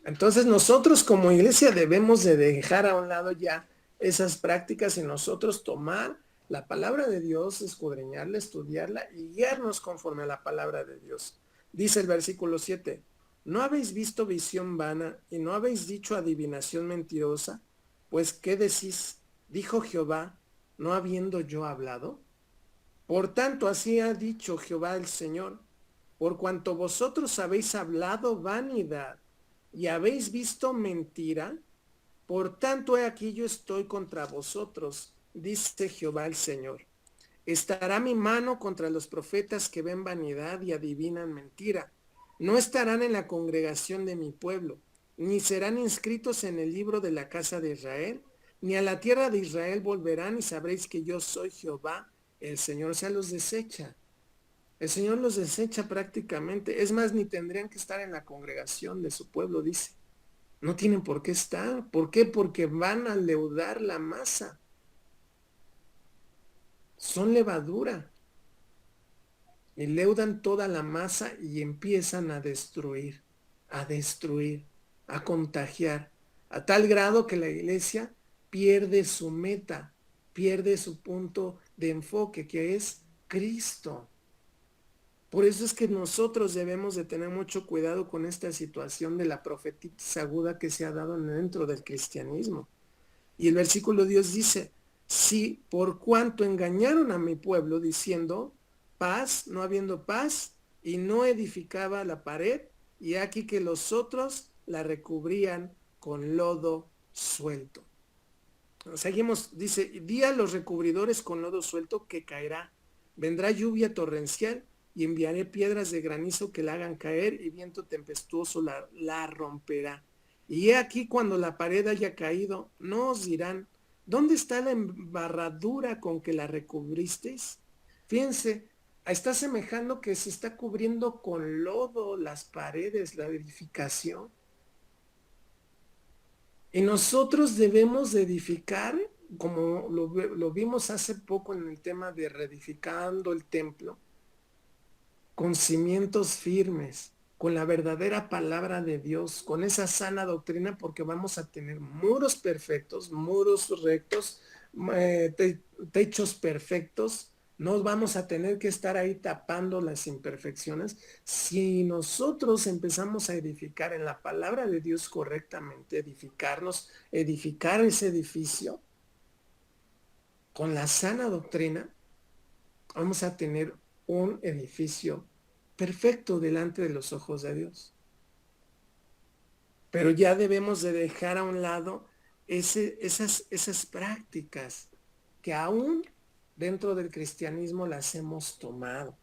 Entonces nosotros como iglesia debemos de dejar a un lado ya esas prácticas y nosotros tomar la palabra de Dios, escudriñarla, estudiarla y guiarnos conforme a la palabra de Dios. Dice el versículo 7, ¿no habéis visto visión vana y no habéis dicho adivinación mentirosa? Pues, ¿qué decís? Dijo Jehová, ¿no habiendo yo hablado? Por tanto, así ha dicho Jehová el Señor, por cuanto vosotros habéis hablado vanidad y habéis visto mentira, Por tanto, he aquí yo estoy contra vosotros, dice Jehová el Señor. Estará mi mano contra los profetas que ven vanidad y adivinan mentira. No estarán en la congregación de mi pueblo, ni serán inscritos en el libro de la casa de Israel, ni a la tierra de Israel volverán y sabréis que yo soy Jehová, el Señor. O sea, los desecha. El Señor los desecha prácticamente. Es más, ni tendrían que estar en la congregación de su pueblo, dice. No tienen por qué estar. ¿Por qué? Porque van a leudar la masa. Son levadura. Y leudan toda la masa y empiezan a destruir, a contagiar, a tal grado que la iglesia pierde su meta, pierde su punto de enfoque, que es Cristo. Por eso es que nosotros debemos de tener mucho cuidado con esta situación de la profetitis aguda que se ha dado dentro del cristianismo. Y el versículo Dios dice, sí, por cuanto engañaron a mi pueblo diciendo, paz, no habiendo paz, y no edificaba la pared, y aquí que los otros la recubrían con lodo suelto. Seguimos, dice, di a los recubridores con lodo suelto que caerá. Vendrá lluvia torrencial y enviaré piedras de granizo que la hagan caer y viento tempestuoso la romperá. Y he aquí cuando la pared haya caído, no os dirán, ¿dónde está la embarradura con que la recubristeis? Fíjense, está asemejando que se está cubriendo con lodo las paredes, la edificación. Y nosotros debemos de edificar, como lo vimos hace poco en el tema de reedificando el templo, con cimientos firmes, con la verdadera palabra de Dios, con esa sana doctrina, porque vamos a tener muros perfectos, muros rectos, techos perfectos. No vamos a tener que estar ahí tapando las imperfecciones. Si nosotros empezamos a edificar en la palabra de Dios correctamente, edificarnos, edificar ese edificio con la sana doctrina, vamos a tener un edificio perfecto delante de los ojos de Dios. Pero ya debemos de dejar a un lado esas prácticas que aún dentro del cristianismo las hemos tomado.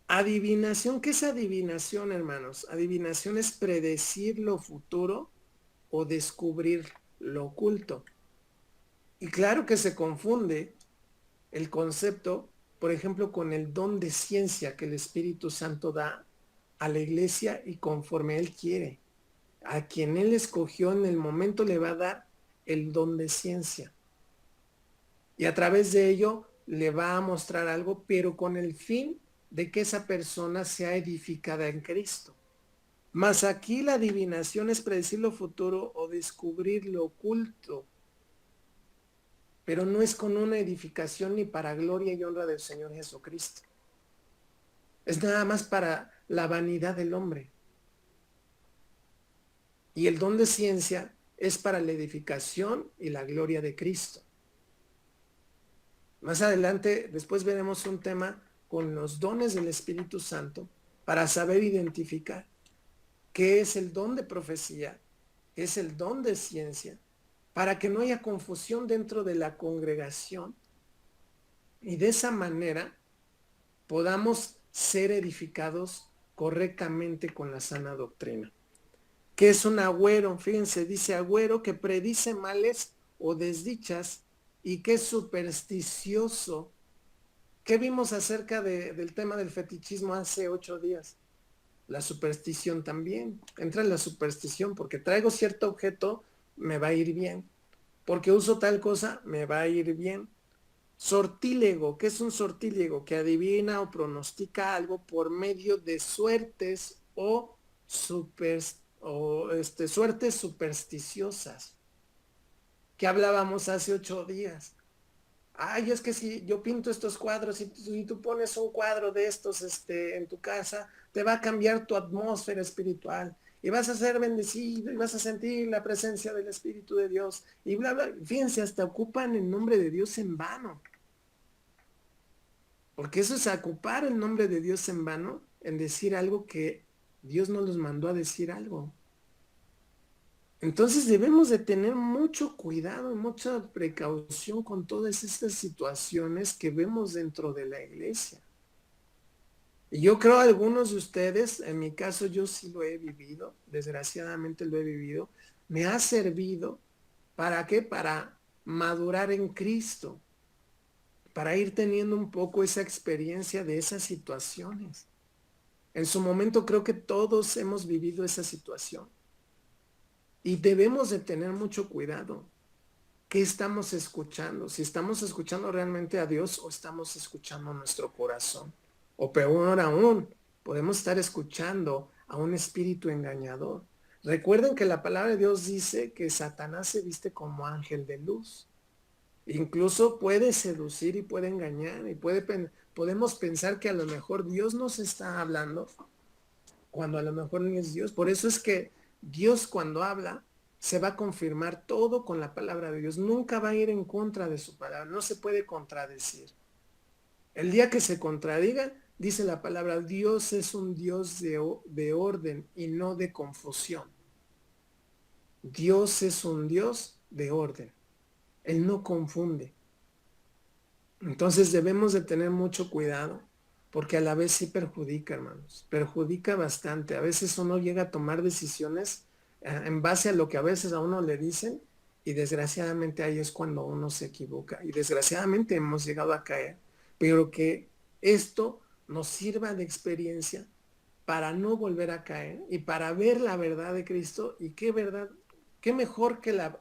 Adivinación, ¿qué es adivinación, hermanos? Adivinación es predecir lo futuro o descubrir lo oculto. Y claro que se confunde el concepto, por ejemplo, con el don de ciencia que el Espíritu Santo da a la iglesia y conforme Él quiere. A quien Él escogió en el momento le va a dar el don de ciencia. Y a través de ello le va a mostrar algo, pero con el fin de que esa persona sea edificada en Cristo. Mas aquí la adivinación es predecir lo futuro o descubrir lo oculto, pero no es con una edificación ni para gloria y honra del Señor Jesucristo. Es nada más para la vanidad del hombre. Y el don de ciencia es para la edificación y la gloria de Cristo. Más adelante, después veremos un tema con los dones del Espíritu Santo para saber identificar qué es el don de profecía, qué es el don de ciencia, para que no haya confusión dentro de la congregación y de esa manera podamos ser edificados correctamente con la sana doctrina. ¿Qué es un agüero? Fíjense, dice agüero que predice males o desdichas y que es supersticioso. ¿Qué vimos acerca del tema del fetichismo hace 8 días? La superstición también. Entra en la superstición porque traigo cierto objeto, me va a ir bien. Porque uso tal cosa, me va a ir bien. Sortílego, ¿qué es un sortílego? Que adivina o pronostica algo por medio de suertes o suertes supersticiosas. Que hablábamos hace 8 días. Ay, es que si yo pinto estos cuadros y tú pones un cuadro de estos en tu casa, te va a cambiar tu atmósfera espiritual y vas a ser bendecido y vas a sentir la presencia del Espíritu de Dios y bla, bla. Fíjense, hasta ocupan el nombre de Dios en vano. Porque eso es ocupar el nombre de Dios en vano, en decir algo que Dios no los mandó a decir algo. Entonces debemos de tener mucho cuidado, mucha precaución con todas estas situaciones que vemos dentro de la iglesia. Y yo creo algunos de ustedes, en mi caso yo sí lo he vivido, desgraciadamente lo he vivido, me ha servido, ¿para qué? Para madurar en Cristo, para ir teniendo un poco esa experiencia de esas situaciones. En su momento creo que todos hemos vivido esa situación y debemos de tener mucho cuidado. ¿Qué estamos escuchando? Si estamos escuchando realmente a Dios o estamos escuchando nuestro corazón. O peor aún, podemos estar escuchando a un espíritu engañador. Recuerden que la palabra de Dios dice que Satanás se viste como ángel de luz. Incluso puede seducir y puede engañar y podemos pensar que a lo mejor Dios nos está hablando cuando a lo mejor ni es Dios. Por eso es que Dios cuando habla se va a confirmar todo con la palabra de Dios. Nunca va a ir en contra de su palabra. No se puede contradecir. El día que se contradiga, dice la palabra, Dios es un Dios de orden y no de confusión. Dios es un Dios de orden. Él no confunde. Entonces debemos de tener mucho cuidado porque a la vez sí perjudica, hermanos. Perjudica bastante. A veces uno llega a tomar decisiones en base a lo que a veces a uno le dicen y desgraciadamente ahí es cuando uno se equivoca. Y desgraciadamente hemos llegado a caer. Pero que esto nos sirva de experiencia para no volver a caer y para ver la verdad de Cristo. Y qué verdad, qué mejor que la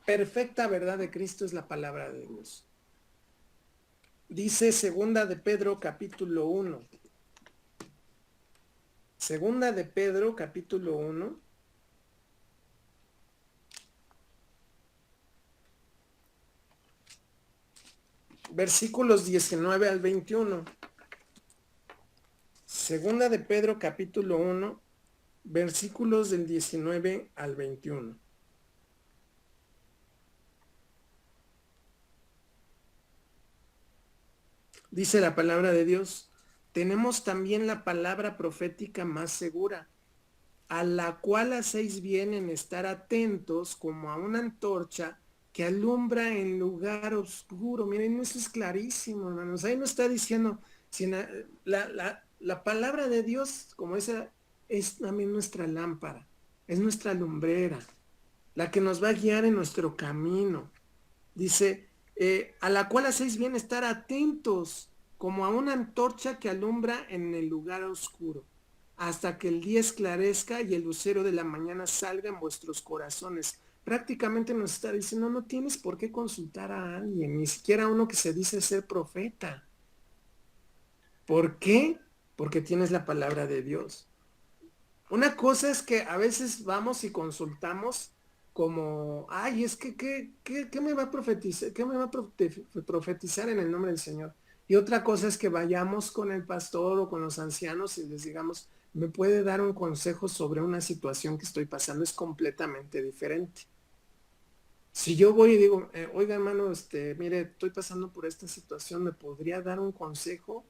perfecta verdad de Cristo es la palabra de Dios. Dice segunda de Pedro capítulo 1. Segunda de Pedro capítulo 1. Versículos 19 al 21. Segunda de Pedro capítulo 1, versículos del 19 al 21. Dice la palabra de Dios, tenemos también la palabra profética más segura, a la cual hacéis bien en estar atentos como a una antorcha que alumbra en lugar oscuro. Miren, eso es clarísimo, hermanos. Ahí no está diciendo, la palabra de Dios, como esa, es también nuestra lámpara, es nuestra lumbrera, la que nos va a guiar en nuestro camino. Dice, a la cual hacéis bien estar atentos como a una antorcha que alumbra en el lugar oscuro, hasta que el día esclarezca y el lucero de la mañana salga en vuestros corazones. Prácticamente nos está diciendo, no tienes por qué consultar a alguien, ni siquiera a uno que se dice ser profeta. ¿Por qué? Porque tienes la palabra de Dios. Una cosa es que a veces vamos y consultamos como, ay, es que, ¿qué me va a profetizar? ¿Qué me va a profetizar en el nombre del Señor? Y otra cosa es que vayamos con el pastor o con los ancianos y les digamos, ¿me puede dar un consejo sobre una situación que estoy pasando? Es completamente diferente. Si yo voy y digo, oiga hermano, mire, estoy pasando por esta situación, ¿me podría dar un consejo?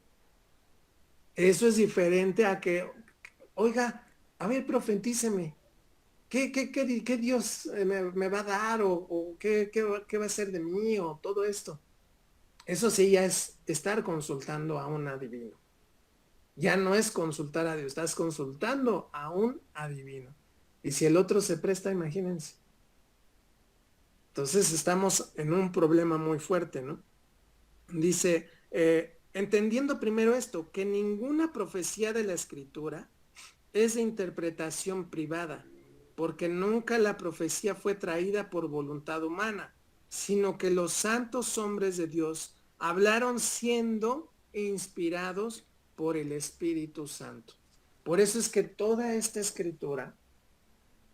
Eso es diferente a que, oiga, a ver, profetíceme. ¿Qué Dios me va a dar o qué va a hacer de mí o todo esto? Eso sí ya es estar consultando a un adivino. Ya no es consultar a Dios, estás consultando a un adivino. Y si el otro se presta, imagínense. Entonces estamos en un problema muy fuerte, ¿no? Dice, entendiendo primero esto, que ninguna profecía de la Escritura es de interpretación privada, porque nunca la profecía fue traída por voluntad humana, sino que los santos hombres de Dios hablaron siendo inspirados por el Espíritu Santo. Por eso es que toda esta escritura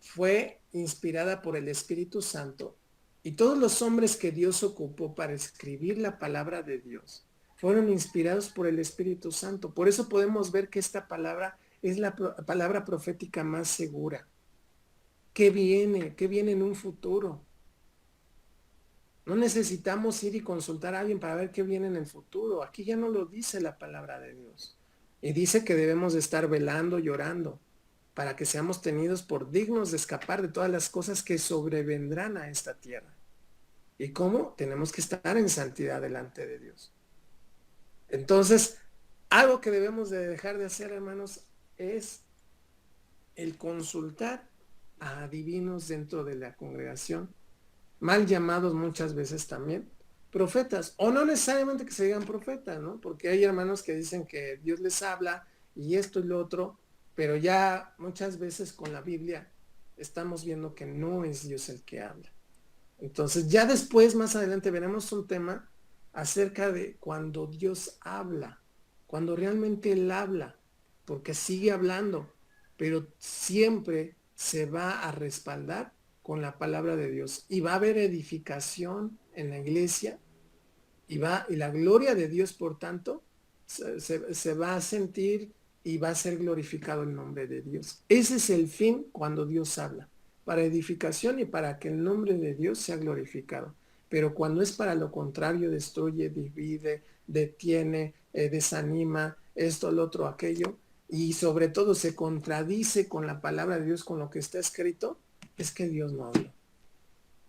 fue inspirada por el Espíritu Santo y todos los hombres que Dios ocupó para escribir la palabra de Dios fueron inspirados por el Espíritu Santo. Por eso podemos ver que esta palabra es la palabra profética más segura. ¿Qué viene? ¿Qué viene en un futuro? No necesitamos ir y consultar a alguien para ver qué viene en el futuro. Aquí ya no lo dice la palabra de Dios. Y dice que debemos de estar velando, llorando. para que seamos tenidos por dignos de escapar de todas las cosas que sobrevendrán a esta tierra. ¿Y cómo? Tenemos que estar en santidad delante de Dios. Entonces, algo que debemos de dejar de hacer, hermanos, es el consultar a adivinos dentro de la congregación, mal llamados muchas veces también profetas, o no necesariamente que se digan profetas, ¿no? Porque hay hermanos que dicen que Dios les habla y esto y lo otro, pero ya muchas veces con la Biblia estamos viendo que no es Dios el que habla. Entonces ya después, más adelante, veremos un tema acerca de cuando Dios habla, cuando realmente Él habla, porque sigue hablando, pero siempre se va a respaldar con la palabra de Dios y va a haber edificación en la iglesia y la gloria de Dios, por tanto, se va a sentir y va a ser glorificado el nombre de Dios. Ese es el fin cuando Dios habla, para edificación y para que el nombre de Dios sea glorificado. Pero cuando es para lo contrario, destruye, divide, detiene, desanima, esto, lo otro, aquello, y sobre todo se contradice con la palabra de Dios, con lo que está escrito, es que Dios no habla.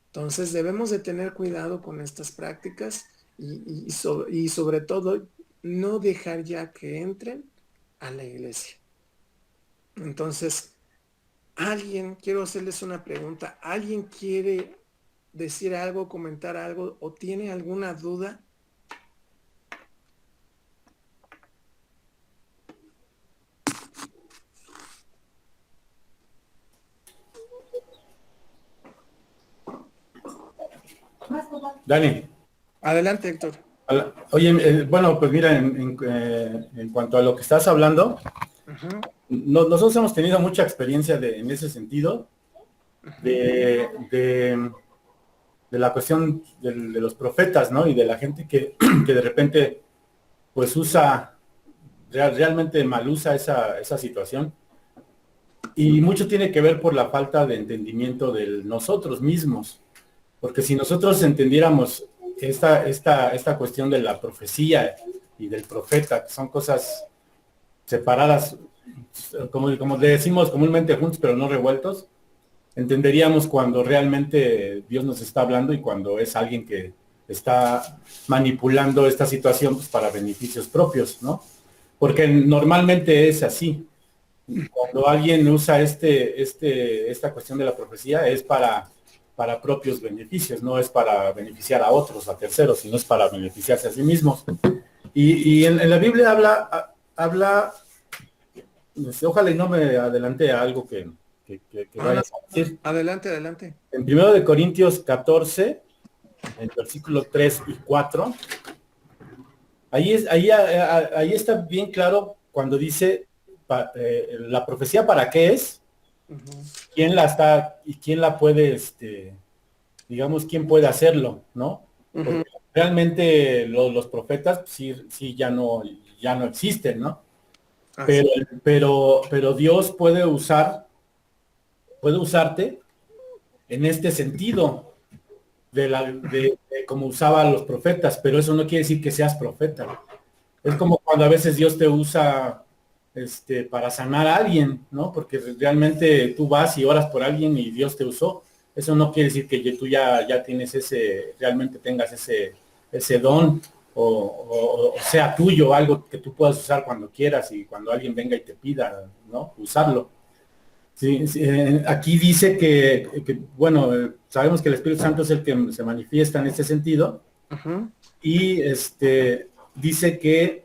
Entonces debemos de tener cuidado con estas prácticas y sobre todo no dejar ya que entren a la iglesia. Entonces, quiero hacerles una pregunta, ¿alguien quiere decir algo, comentar algo o tiene alguna duda? Dani. Adelante, Héctor. Oye, bueno, pues mira, en cuanto a lo que estás hablando, nosotros hemos tenido mucha experiencia en ese sentido, de la cuestión de los profetas, ¿no? Y de la gente que de repente, pues realmente mal usa esa situación. Y mucho tiene que ver por la falta de entendimiento de nosotros mismos. Porque si nosotros entendiéramos esta cuestión de la profecía y del profeta, que son cosas separadas, como le decimos comúnmente juntos, pero no revueltos, entenderíamos cuando realmente Dios nos está hablando y cuando es alguien que está manipulando esta situación, pues, para beneficios propios, ¿no? Porque normalmente es así. Cuando alguien usa esta cuestión de la profecía es para propios beneficios, no es para beneficiar a otros, a terceros, sino es para beneficiarse a sí mismos. Y en la Biblia habla, ojalá y no me adelante a algo que vayas a decir. Adelante. En 1 Corintios 14, en versículo 3 y 4, ahí está bien claro cuando dice la profecía para qué es, quién la puede, digamos, quién puede hacerlo, ¿no? Porque realmente los profetas sí ya no existen, ¿no? Pero Dios puede usarte en este sentido de como usaba a los profetas, pero eso no quiere decir que seas profeta. Es como cuando a veces Dios te usa para sanar a alguien, ¿no? Porque realmente tú vas y oras por alguien y Dios te usó. Eso no quiere decir que tú ya tienes realmente tengas ese don o sea tuyo, algo que tú puedas usar cuando quieras y cuando alguien venga y te pida, ¿no? Usarlo. Sí, aquí dice bueno, sabemos que el Espíritu Santo es el que se manifiesta en este sentido. Y dice que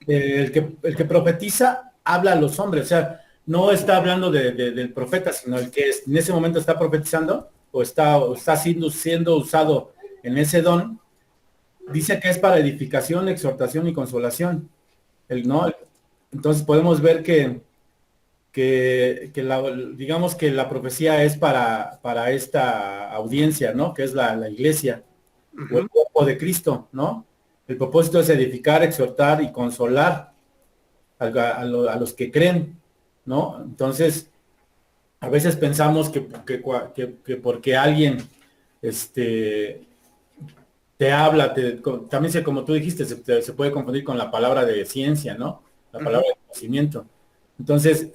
el que profetiza habla a los hombres, o sea, no está hablando del profeta, sino el que en ese momento está profetizando o está siendo usado en ese don. Dice que es para edificación, exhortación y consolación. ¿No? Entonces podemos ver digamos que la profecía es para esta audiencia, ¿no? Que es la iglesia, o el cuerpo de Cristo, ¿no? El propósito es edificar, exhortar y consolar a los que creen, ¿no? Entonces, a veces pensamos que porque alguien te habla, como tú dijiste, se puede confundir con la palabra de ciencia, ¿no? La palabra de conocimiento. Entonces,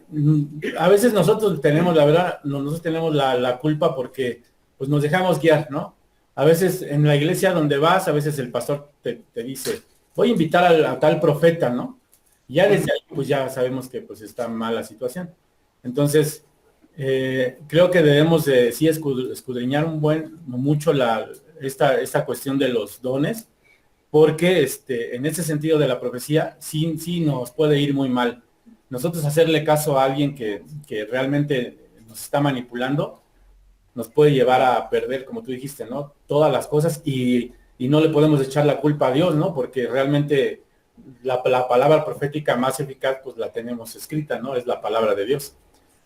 a veces nosotros tenemos, la verdad, nosotros tenemos la culpa porque pues nos dejamos guiar, ¿no? A veces en la iglesia donde vas, a veces el pastor te dice, voy a invitar a tal profeta, ¿no? Y ya desde ahí, pues ya sabemos que pues está mal la situación. Entonces, creo que debemos de sí escudriñar mucho esta cuestión de los dones, porque en ese sentido de la profecía sí nos puede ir muy mal. Nosotros hacerle caso a alguien que realmente nos está manipulando, nos puede llevar a perder, como tú dijiste, ¿no? Todas las cosas y no le podemos echar la culpa a Dios, ¿no? Porque realmente la palabra profética más eficaz, pues la tenemos escrita, ¿no? Es la palabra de Dios.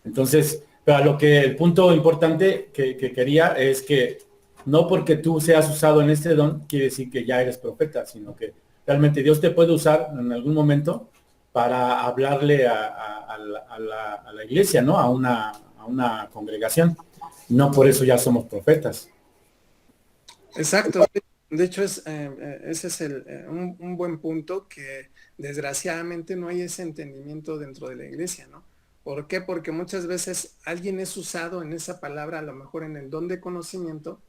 Entonces, pero el punto importante que quería es que no porque tú seas usado en este don, quiere decir que ya eres profeta, sino que realmente Dios te puede usar en algún momento para hablarle a la iglesia, ¿no? A una congregación. No por eso ya somos profetas. Exacto. De hecho, ese es un buen punto que desgraciadamente no hay ese entendimiento dentro de la iglesia, ¿no? ¿Por qué? Porque muchas veces alguien es usado en esa palabra, a lo mejor en el don de conocimiento,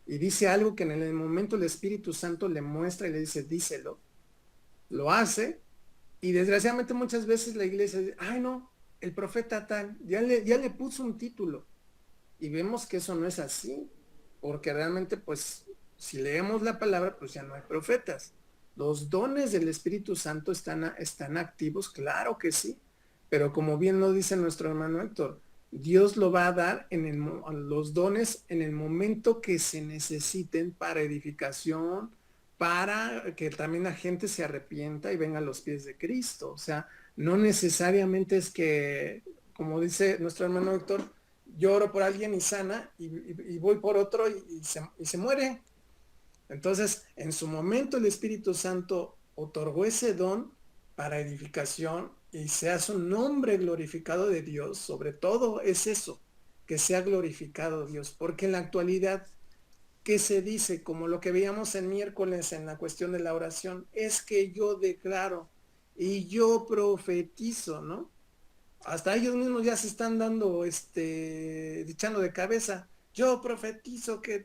y dice algo que en el momento el Espíritu Santo le muestra y le dice, díselo, lo hace, y desgraciadamente muchas veces la iglesia dice, ay no, el profeta tal, ya le puso un título, y vemos que eso no es así, porque realmente pues si leemos la palabra pues ya no hay profetas. Los dones del Espíritu Santo están activos, claro que sí, pero como bien lo dice nuestro hermano Héctor, Dios lo va a dar los dones en el momento que se necesiten para edificación, para que también la gente se arrepienta y venga a los pies de Cristo. O sea, no necesariamente es que, como dice nuestro hermano Héctor, yo oro por alguien y sana y voy por otro y se muere. Entonces, en su momento el Espíritu Santo otorgó ese don para edificación y sea su nombre glorificado de Dios. Sobre todo es eso, que sea glorificado Dios, porque en la actualidad, ¿qué se dice? Como lo que veíamos el miércoles en la cuestión de la oración, es que yo declaro y yo profetizo, ¿no? Hasta ellos mismos ya se están dando, echando de cabeza. Yo profetizo que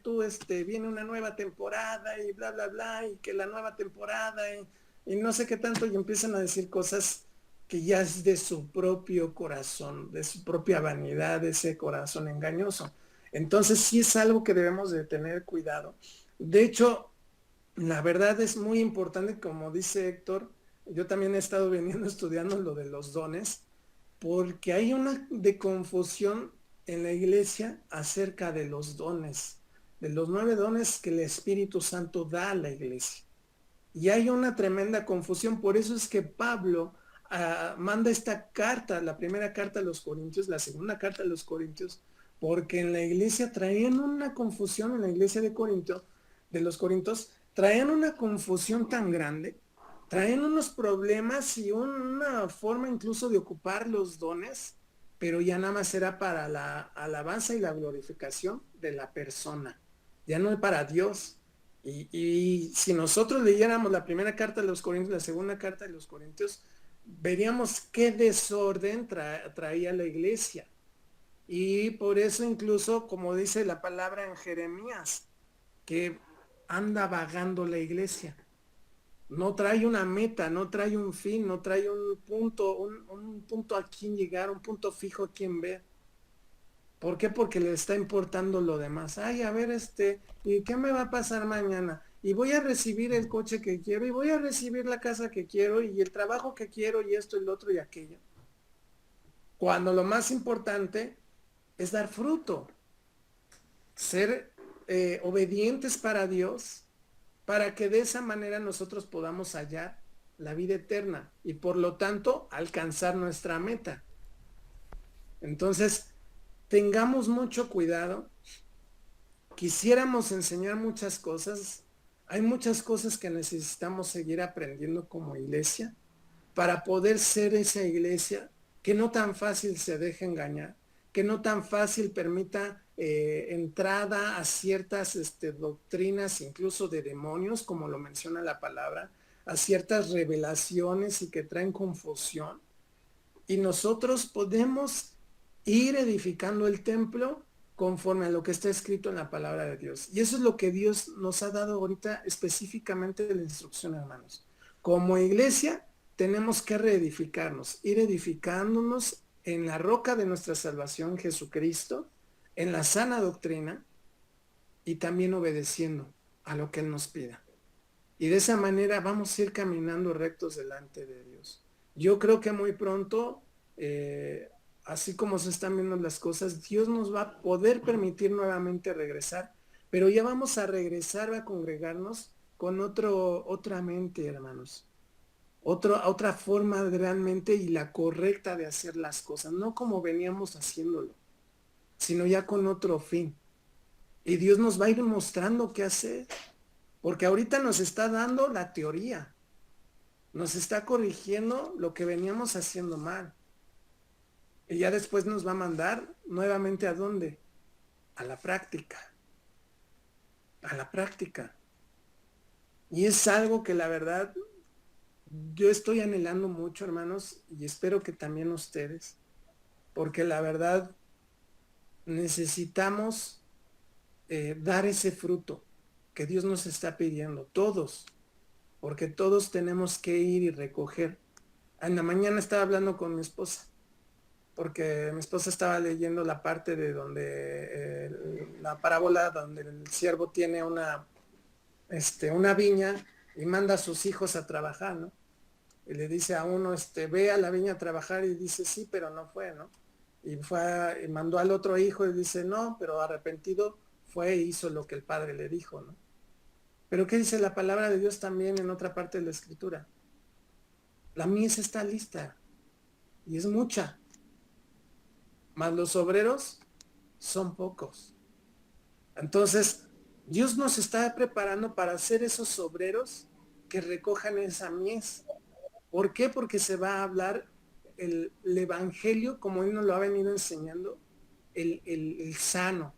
viene una nueva temporada y bla, bla, bla, y que la nueva temporada y no sé qué tanto, y empiezan a decir cosas que ya es de su propio corazón, de su propia vanidad, de ese corazón engañoso. Entonces sí es algo que debemos de tener cuidado. De hecho, la verdad es muy importante, como dice Héctor, yo también he estado veniendo estudiando lo de los dones, porque hay una de confusión en la iglesia acerca de los dones, de los 9 dones que el Espíritu Santo da a la iglesia. Y hay una tremenda confusión, por eso es que Pablo manda esta carta, la primera carta a los Corintios, la segunda carta a los Corintios, porque en la iglesia traían una confusión, en la iglesia de los Corintios, traían una confusión tan grande, traen unos problemas y una forma incluso de ocupar los dones, pero ya nada más era para la alabanza y la glorificación de la persona, ya no es para Dios. Y si nosotros leyéramos la primera carta de los Corintios, la segunda carta de los Corintios, veríamos qué desorden traía la iglesia. Y por eso incluso, como dice la palabra en Jeremías, que anda vagando la iglesia. No trae una meta, no trae un fin, no trae un punto a quien llegar, un punto fijo a quien ver. ¿Por qué? Porque le está importando lo demás. Ay, a ver, ¿y qué me va a pasar mañana? Y voy a recibir el coche que quiero, y voy a recibir la casa que quiero, y el trabajo que quiero, y esto, y lo otro, y aquello. Cuando lo más importante es dar fruto, ser obedientes para Dios, para que de esa manera nosotros podamos hallar la vida eterna y por lo tanto alcanzar nuestra meta. Entonces, tengamos mucho cuidado. Quisiéramos enseñar muchas cosas. Hay muchas cosas que necesitamos seguir aprendiendo como iglesia para poder ser esa iglesia que no tan fácil se deje engañar, que no tan fácil permita entrada a ciertas doctrinas, incluso de demonios, como lo menciona la palabra, a ciertas revelaciones y que traen confusión. y nosotros podemos ir edificando el templo conforme a lo que está escrito en la palabra de Dios. Y eso es lo que Dios nos ha dado ahorita específicamente de la instrucción, hermanos. Como iglesia tenemos que reedificarnos, ir edificándonos en la roca de nuestra salvación, Jesucristo, en la sana doctrina y también obedeciendo a lo que Él nos pida. Y de esa manera vamos a ir caminando rectos delante de Dios. Yo creo que muy pronto, así como se están viendo las cosas, Dios nos va a poder permitir nuevamente regresar, pero ya vamos a regresar a congregarnos con otra mente, hermanos. Otra forma realmente y la correcta de hacer las cosas, no como veníamos haciéndolo, sino ya con otro fin. Y Dios nos va a ir mostrando qué hacer, porque ahorita nos está dando la teoría, nos está corrigiendo lo que veníamos haciendo mal. Y ya después nos va a mandar nuevamente ¿a dónde? A la práctica. A la práctica. Y es algo que la verdad yo estoy anhelando mucho, hermanos, y espero que también ustedes, porque la verdad necesitamos dar ese fruto que Dios nos está pidiendo, todos, porque todos tenemos que ir y recoger. En la mañana estaba hablando con mi esposa, porque mi esposa estaba leyendo la parte de donde la parábola donde el siervo tiene una viña y manda a sus hijos a trabajar, ¿no? Y le dice a uno, ve a la viña a trabajar, y dice, sí, pero no fue, ¿no? Y y mandó al otro hijo y dice, no, pero arrepentido fue e hizo lo que el padre le dijo, ¿no? Pero ¿qué dice la palabra de Dios también en otra parte de la escritura? La mies está lista y es mucha, mas los obreros son pocos. Entonces, Dios nos está preparando para ser esos obreros que recojan esa mies. ¿Por qué? Porque se va a hablar el evangelio como Él nos lo ha venido enseñando, el sano,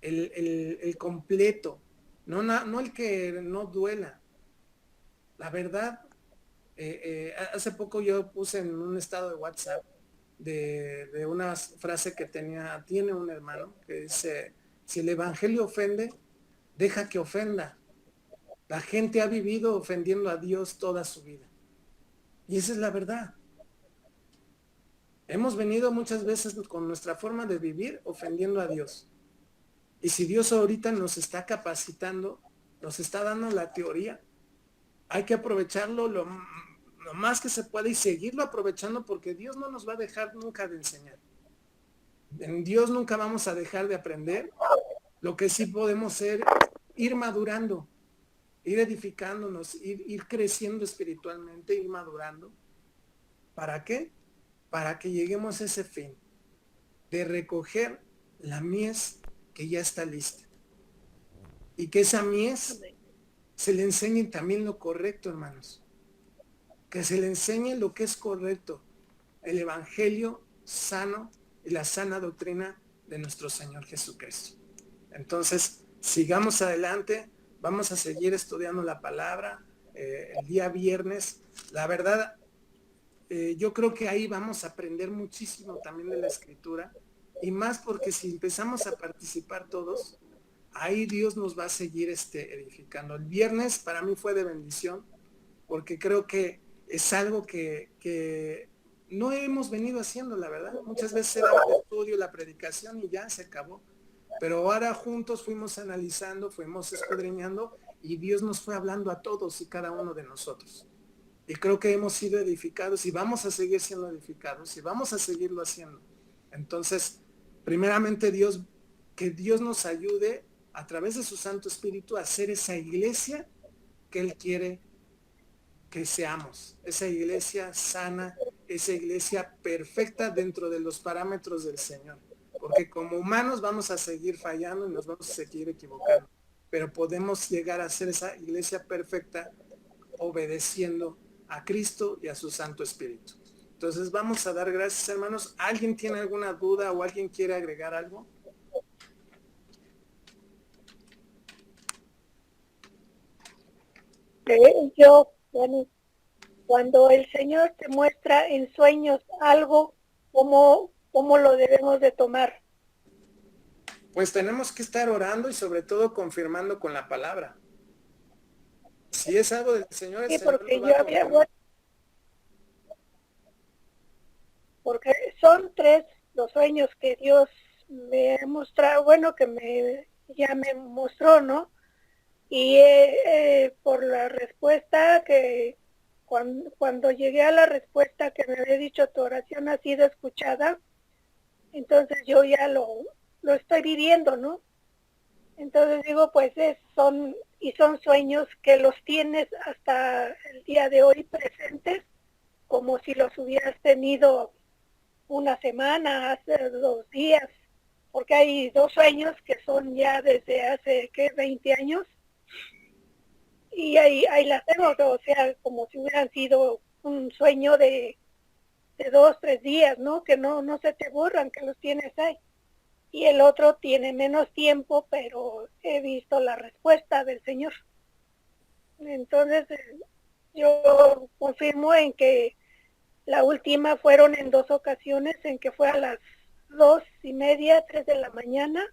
el completo, no el que no duela. La verdad, hace poco yo puse en un estado de WhatsApp de una frase que tiene un hermano que dice, si el evangelio ofende, deja que ofenda. La gente ha vivido ofendiendo a Dios toda su vida. Y esa es la verdad. Hemos venido muchas veces con nuestra forma de vivir ofendiendo a Dios. Y si Dios ahorita nos está capacitando, nos está dando la teoría, hay que aprovecharlo lo más que se pueda y seguirlo aprovechando, porque Dios no nos va a dejar nunca de enseñar. En Dios nunca vamos a dejar de aprender. Lo que sí podemos ser, ir madurando, ir edificándonos, ir creciendo espiritualmente, ir madurando. ¿Para qué? Para que lleguemos a ese fin de recoger la mies que ya está lista. Y que esa mies se le enseñe también lo correcto, hermanos. Que se le enseñe lo que es correcto. El evangelio sano y la sana doctrina de nuestro Señor Jesucristo. Entonces, sigamos adelante. Vamos a seguir estudiando la palabra el día viernes. La verdad, yo creo que ahí vamos a aprender muchísimo también de la escritura, y más porque si empezamos a participar todos, ahí Dios nos va a seguir edificando. El viernes para mí fue de bendición, porque creo que es algo que no hemos venido haciendo, la verdad. Muchas veces era el estudio, la predicación y ya se acabó. Pero ahora juntos fuimos analizando, fuimos escudriñando, y Dios nos fue hablando a todos y cada uno de nosotros. Y creo que hemos sido edificados y vamos a seguir siendo edificados y vamos a seguirlo haciendo. Entonces, primeramente que Dios nos ayude a través de su Santo Espíritu a hacer esa iglesia que Él quiere que seamos. Esa iglesia sana, esa iglesia perfecta dentro de los parámetros del Señor. Porque como humanos vamos a seguir fallando y nos vamos a seguir equivocando. Pero podemos llegar a ser esa iglesia perfecta obedeciendo a Cristo y a su Santo Espíritu. Entonces vamos a dar gracias, hermanos. ¿Alguien tiene alguna duda o alguien quiere agregar algo? Yo, Dani. cuando el Señor te muestra en sueños algo, ¿cómo lo debemos de tomar? Pues tenemos que estar orando y sobre todo confirmando con la palabra. Si es algo del Señor, el Sí, Señor porque lo va a confirmar. porque son 3 los sueños que Dios me ha mostrado, bueno, ya me mostró, ¿no? Y por la respuesta que cuando llegué a la respuesta que me había dicho tu oración ha sido escuchada, entonces yo ya lo estoy viviendo, ¿no? Entonces digo, pues son sueños que los tienes hasta el día de hoy presentes, como si los hubieras tenido una semana, hace 2 días, porque hay 2 sueños que son ya desde hace, 20 años, y ahí las tengo, o sea, como si hubieran sido un sueño de 2, 3 días, ¿no? Que no se te borran, que los tienes ahí. Y el otro tiene menos tiempo, pero he visto la respuesta del Señor. Entonces, yo confirmo en que la última fueron en 2 ocasiones, en que fue a las 2:30, 3 de la mañana,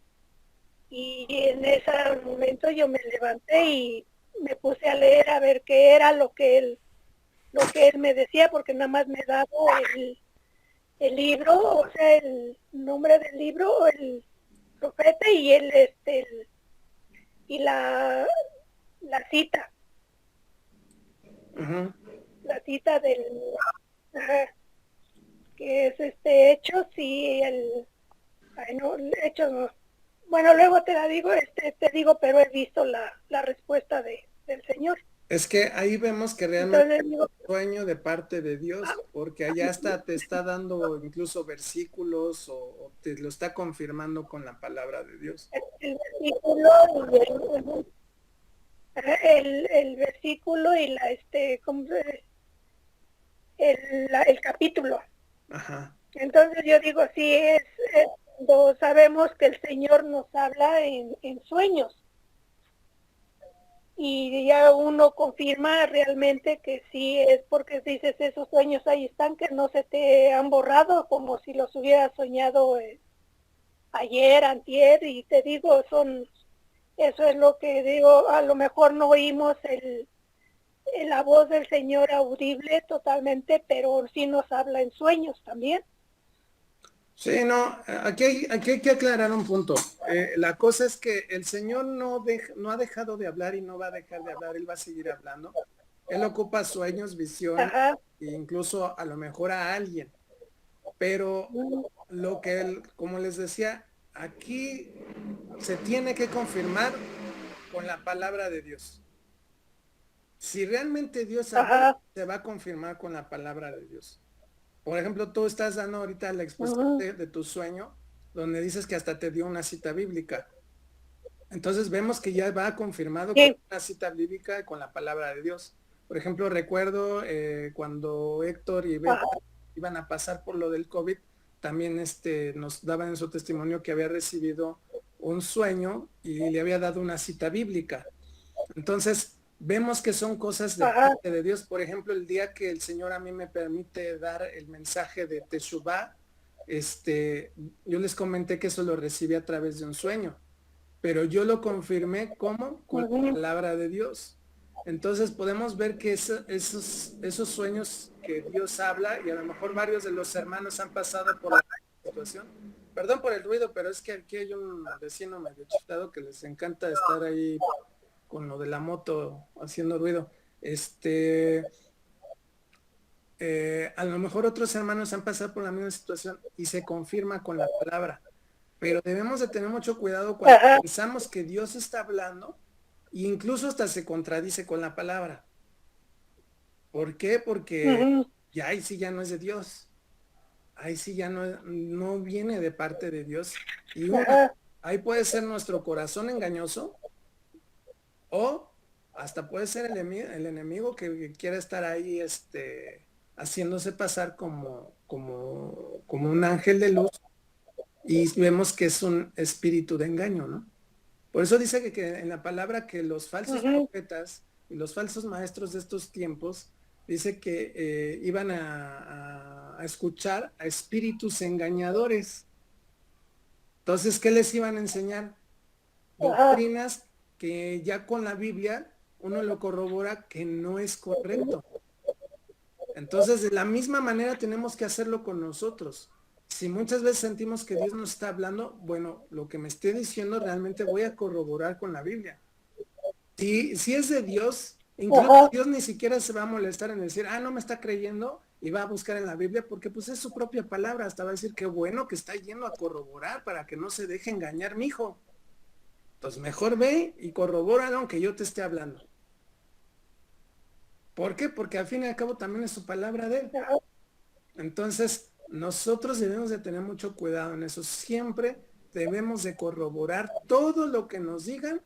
y en ese momento yo me levanté y me puse a leer a ver qué era lo que él me decía, porque nada más me daba el libro, o sea, el nombre del libro, el profeta y y la cita, Uh-huh. la cita del, ajá, que es Hechos y no, Hechos no. Bueno, luego te la digo, te digo, pero he visto la respuesta del Señor. Es que ahí vemos que realmente Entonces digo, es un sueño de parte de Dios, porque allá hasta te está dando incluso versículos o te lo está confirmando con la palabra de Dios. el versículo y el versículo y ¿cómo el capítulo. Ajá. Entonces yo digo, sí, cuando sabemos que el Señor nos habla en sueños, y ya uno confirma realmente que sí es, porque dices, esos sueños ahí están, que no se te han borrado, como si los hubieras soñado ayer, antier, y te digo, eso es lo que digo, a lo mejor no oímos la voz del Señor audible totalmente, pero sí nos habla en sueños también. Sí, no, aquí hay que aclarar un punto. La cosa es que el Señor no ha dejado de hablar y no va a dejar de hablar, Él va a seguir hablando. Él ocupa sueños, visiones, Ajá. e incluso a lo mejor a alguien. Pero lo que él, como les decía, aquí se tiene que confirmar con la palabra de Dios. Si realmente Dios habla, se va a confirmar con la palabra de Dios. Por ejemplo, tú estás dando ahorita la exposición de tu sueño, donde dices que hasta te dio una cita bíblica. Entonces vemos que ya va confirmado con una cita bíblica con la palabra de Dios. Por ejemplo, recuerdo cuando Héctor y Beto iban a pasar por lo del COVID, también nos daban en su testimonio que había recibido un sueño y le había dado una cita bíblica. Entonces, vemos que son cosas de parte de Dios. Por ejemplo, el día que el Señor a mí me permite dar el mensaje de Teshuvá, yo les comenté que eso lo recibí a través de un sueño, pero yo lo confirmé como con la palabra de Dios. Entonces podemos ver que esos sueños que Dios habla, y a lo mejor varios de los hermanos han pasado por la situación. Perdón por el ruido, pero es que aquí hay un vecino medio chiflado que les encanta estar ahí con lo de la moto haciendo ruido. A lo mejor otros hermanos han pasado por la misma situación y se confirma con la palabra. Pero debemos de tener mucho cuidado cuando pensamos que Dios está hablando e incluso hasta se contradice con la palabra. ¿Por qué? Porque ya ahí sí ya no es de Dios. Ahí sí ya no viene de parte de Dios. Y ahí puede ser nuestro corazón engañoso o hasta puede ser el enemigo que quiera estar ahí haciéndose pasar como un ángel de luz. Y vemos que es un espíritu de engaño, ¿no? Por eso dice que en la palabra que los falsos profetas y los falsos maestros de estos tiempos dice que iban a escuchar a espíritus engañadores. Entonces, ¿qué les iban a enseñar? Doctrinas que ya con la Biblia uno lo corrobora que no es correcto. Entonces, de la misma manera tenemos que hacerlo con nosotros. Si muchas veces sentimos que Dios nos está hablando, bueno, lo que me esté diciendo realmente voy a corroborar con la Biblia. Si es de Dios, incluso Dios ni siquiera se va a molestar en decir, no me está creyendo, y va a buscar en la Biblia, porque pues es su propia palabra. Hasta va a decir, qué bueno que está yendo a corroborar para que no se deje engañar mi hijo. Entonces mejor ve y corrobora aunque yo te esté hablando. ¿Por qué? Porque al fin y al cabo también es su palabra de él. Entonces nosotros debemos de tener mucho cuidado en eso. Siempre debemos de corroborar todo lo que nos digan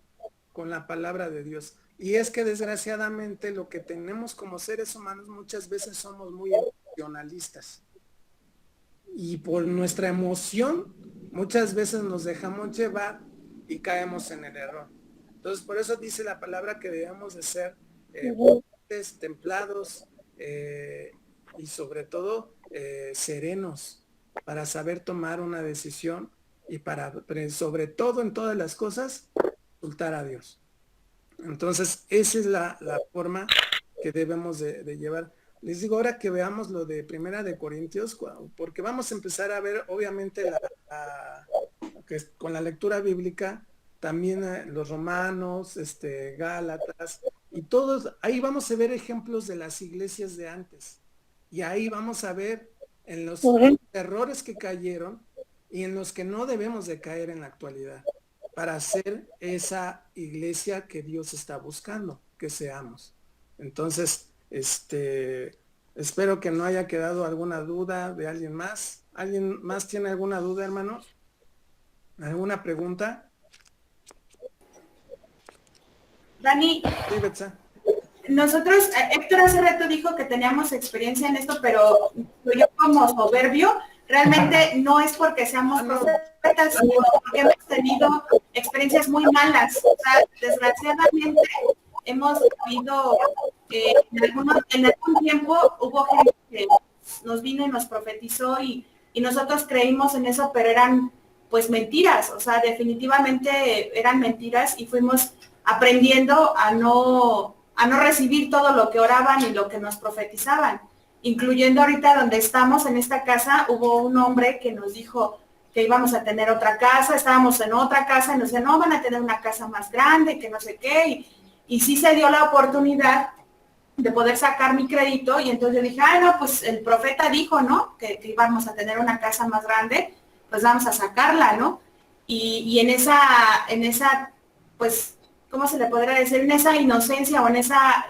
con la palabra de Dios. Y es que desgraciadamente lo que tenemos como seres humanos muchas veces somos muy emocionalistas. Y por nuestra emoción muchas veces nos dejamos llevar y caemos en el error. Entonces por eso dice la palabra que debemos de ser templados y sobre todo serenos para saber tomar una decisión y para sobre todo en todas las cosas consultar a Dios. Entonces esa es la forma que debemos de llevar. Les digo ahora que veamos lo de Primera de Corintios, porque vamos a empezar a ver obviamente que con la lectura bíblica también los Romanos, Gálatas y todos, ahí vamos a ver ejemplos de las iglesias de antes y ahí vamos a ver en los errores que cayeron y en los que no debemos de caer en la actualidad para ser esa iglesia que Dios está buscando que seamos. Entonces, espero que no haya quedado alguna duda de alguien más. ¿Alguien más tiene alguna duda, hermanos? ¿Alguna pregunta? Dani, Sí, Betsa. nosotros, Héctor hace rato dijo que teníamos experiencia en esto, pero yo como soberbio, realmente no es porque seamos profetas, sino porque hemos tenido experiencias muy malas. O sea, desgraciadamente hemos vivido, en algún tiempo hubo gente que nos vino y nos profetizó y nosotros creímos en eso, pero eran pues mentiras, o sea, definitivamente eran mentiras y fuimos aprendiendo a no recibir todo lo que oraban y lo que nos profetizaban, incluyendo ahorita donde estamos en esta casa. Hubo un hombre que nos dijo que íbamos a tener otra casa, estábamos en otra casa y nos decía, no, van a tener una casa más grande, que no sé qué, y sí se dio la oportunidad de poder sacar mi crédito y entonces yo dije, no, pues el profeta dijo, ¿no? Que íbamos a tener una casa más grande, pues vamos a sacarla, ¿no? Y en esa, pues, ¿cómo se le podría decir? En esa inocencia o en esa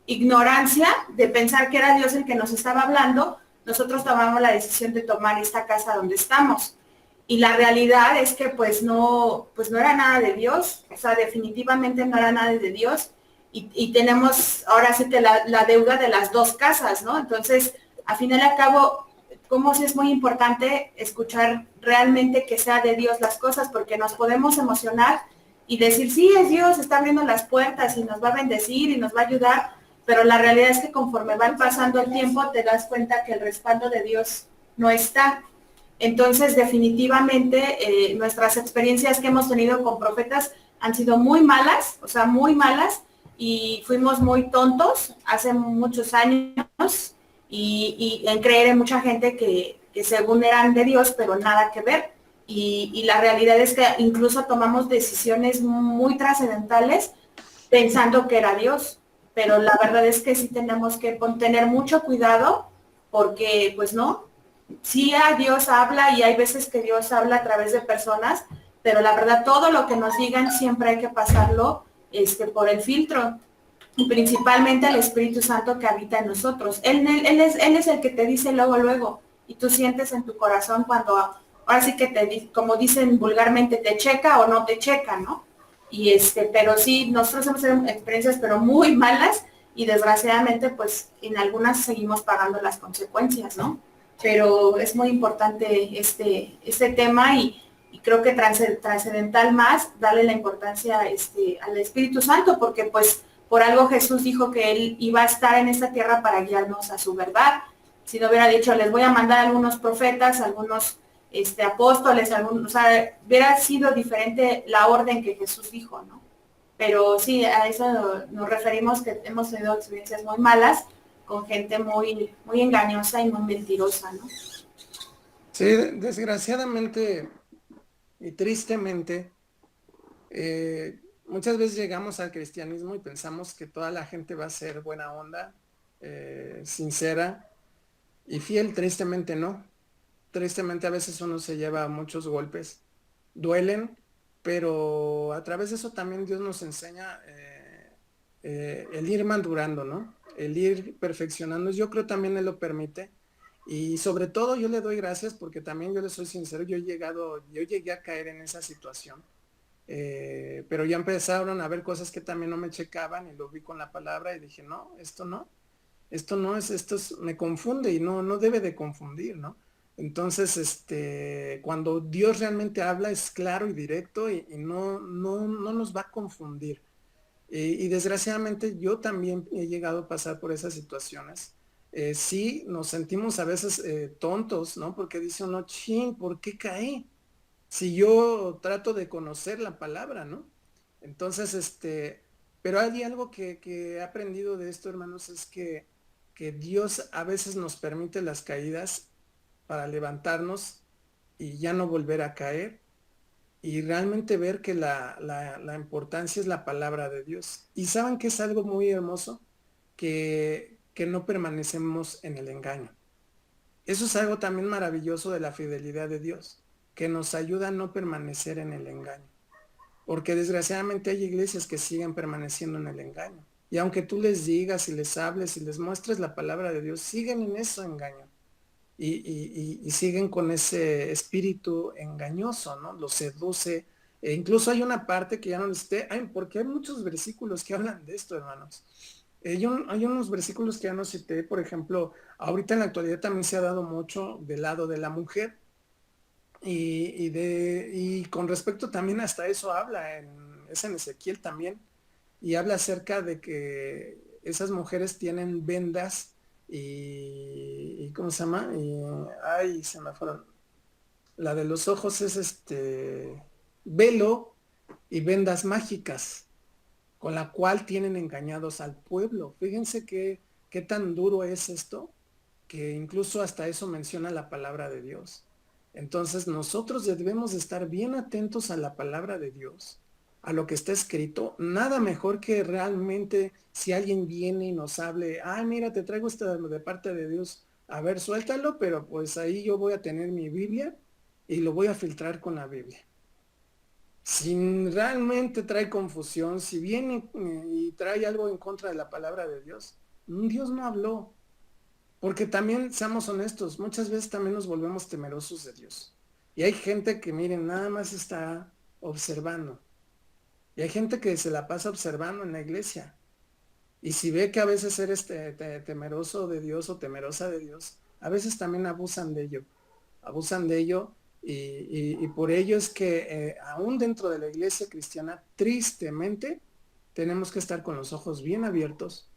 ignorancia de pensar que era Dios el que nos estaba hablando, nosotros tomamos la decisión de tomar esta casa donde estamos. Y la realidad es que pues no era nada de Dios, o sea, definitivamente no era nada de Dios. Y tenemos ahora sí que la deuda de las dos casas, ¿no? Entonces, al final y al cabo, como sí es muy importante escuchar realmente que sea de Dios las cosas, porque nos podemos emocionar y decir, sí, es Dios, está abriendo las puertas y nos va a bendecir y nos va a ayudar, pero la realidad es que conforme va pasando el tiempo te das cuenta que el respaldo de Dios no está. Entonces, definitivamente, nuestras experiencias que hemos tenido con profetas han sido muy malas, o sea, muy malas, y fuimos muy tontos hace muchos años y en creer en mucha gente que según eran de Dios, pero nada que ver. Y la realidad es que incluso tomamos decisiones muy trascendentales pensando que era Dios, pero la verdad es que sí tenemos que tener mucho cuidado porque pues no, sí a Dios habla y hay veces que Dios habla a través de personas, pero la verdad todo lo que nos digan siempre hay que pasarlo por el filtro, y principalmente al Espíritu Santo que habita en nosotros. Él es el que te dice luego, y tú sientes en tu corazón cuando, ahora sí que como dicen vulgarmente, te checa o no te checa, ¿no? Y pero sí, nosotros hemos tenido experiencias pero muy malas, y desgraciadamente pues en algunas seguimos pagando las consecuencias, ¿no? Pero es muy importante este tema y creo que trascendental más darle la importancia al Espíritu Santo, porque pues por algo Jesús dijo que Él iba a estar en esta tierra para guiarnos a su verdad. Si no hubiera dicho, les voy a mandar algunos profetas, algunos apóstoles, algunos, o sea, hubiera sido diferente la orden que Jesús dijo, ¿no? Pero sí, a eso nos referimos, que hemos tenido experiencias muy malas con gente muy, muy engañosa y muy mentirosa, ¿no? Sí, desgraciadamente y tristemente, muchas veces llegamos al cristianismo y pensamos que toda la gente va a ser buena onda, sincera y fiel. Tristemente no. Tristemente a veces uno se lleva muchos golpes, duelen, pero a través de eso también Dios nos enseña el ir madurando, ¿no? El ir perfeccionando. Yo creo también Él lo permite. Y sobre todo yo le doy gracias porque también yo le soy sincero, yo llegué a caer en esa situación. Pero ya empezaron a ver cosas que también no me checaban y lo vi con la palabra y dije, no, esto no es, me confunde y no debe de confundir, ¿no? Entonces, cuando Dios realmente habla es claro y directo y no nos va a confundir. Y desgraciadamente yo también he llegado a pasar por esas situaciones. Sí, nos sentimos a veces tontos, ¿no? Porque dice uno, chin, ¿por qué caí? Si yo trato de conocer la palabra, ¿no? Entonces, pero hay algo que he aprendido de esto, hermanos, es que Dios a veces nos permite las caídas para levantarnos y ya no volver a caer y realmente ver que la importancia es la palabra de Dios. Y saben que es algo muy hermoso, que no permanecemos en el engaño. Eso es algo también maravilloso de la fidelidad de Dios, que nos ayuda a no permanecer en el engaño. Porque desgraciadamente hay iglesias que siguen permaneciendo en el engaño. Y aunque tú les digas y les hables y les muestres la palabra de Dios, siguen en ese engaño. Y siguen con ese espíritu engañoso, ¿no? Los seduce. E incluso hay una parte que ya no esté, porque hay muchos versículos que hablan de esto, hermanos. Hay unos versículos que ya no cité, por ejemplo, ahorita en la actualidad también se ha dado mucho del lado de la mujer. Y con respecto también hasta eso habla, es en Ezequiel también, y habla acerca de que esas mujeres tienen vendas y ¿cómo se llama? Ay, se me fueron. La de los ojos es velo y vendas mágicas, con la cual tienen engañados al pueblo. Fíjense qué tan duro es esto, que incluso hasta eso menciona la palabra de Dios. Entonces nosotros debemos de estar bien atentos a la palabra de Dios, a lo que está escrito. Nada mejor que realmente si alguien viene y nos hable, ay, mira, te traigo esto de parte de Dios, a ver, suéltalo, pero pues ahí yo voy a tener mi Biblia y lo voy a filtrar con la Biblia. Si realmente trae confusión, si viene y trae algo en contra de la palabra de Dios, Dios no habló. Porque también, seamos honestos, muchas veces también nos volvemos temerosos de Dios. Y hay gente que, miren, nada más está observando. Y hay gente que se la pasa observando en la iglesia. Y si ve que a veces eres temeroso de Dios o temerosa de Dios, a veces también abusan de ello. Abusan de ello y por ello es que aún dentro de la iglesia cristiana, tristemente, tenemos que estar con los ojos bien abiertos.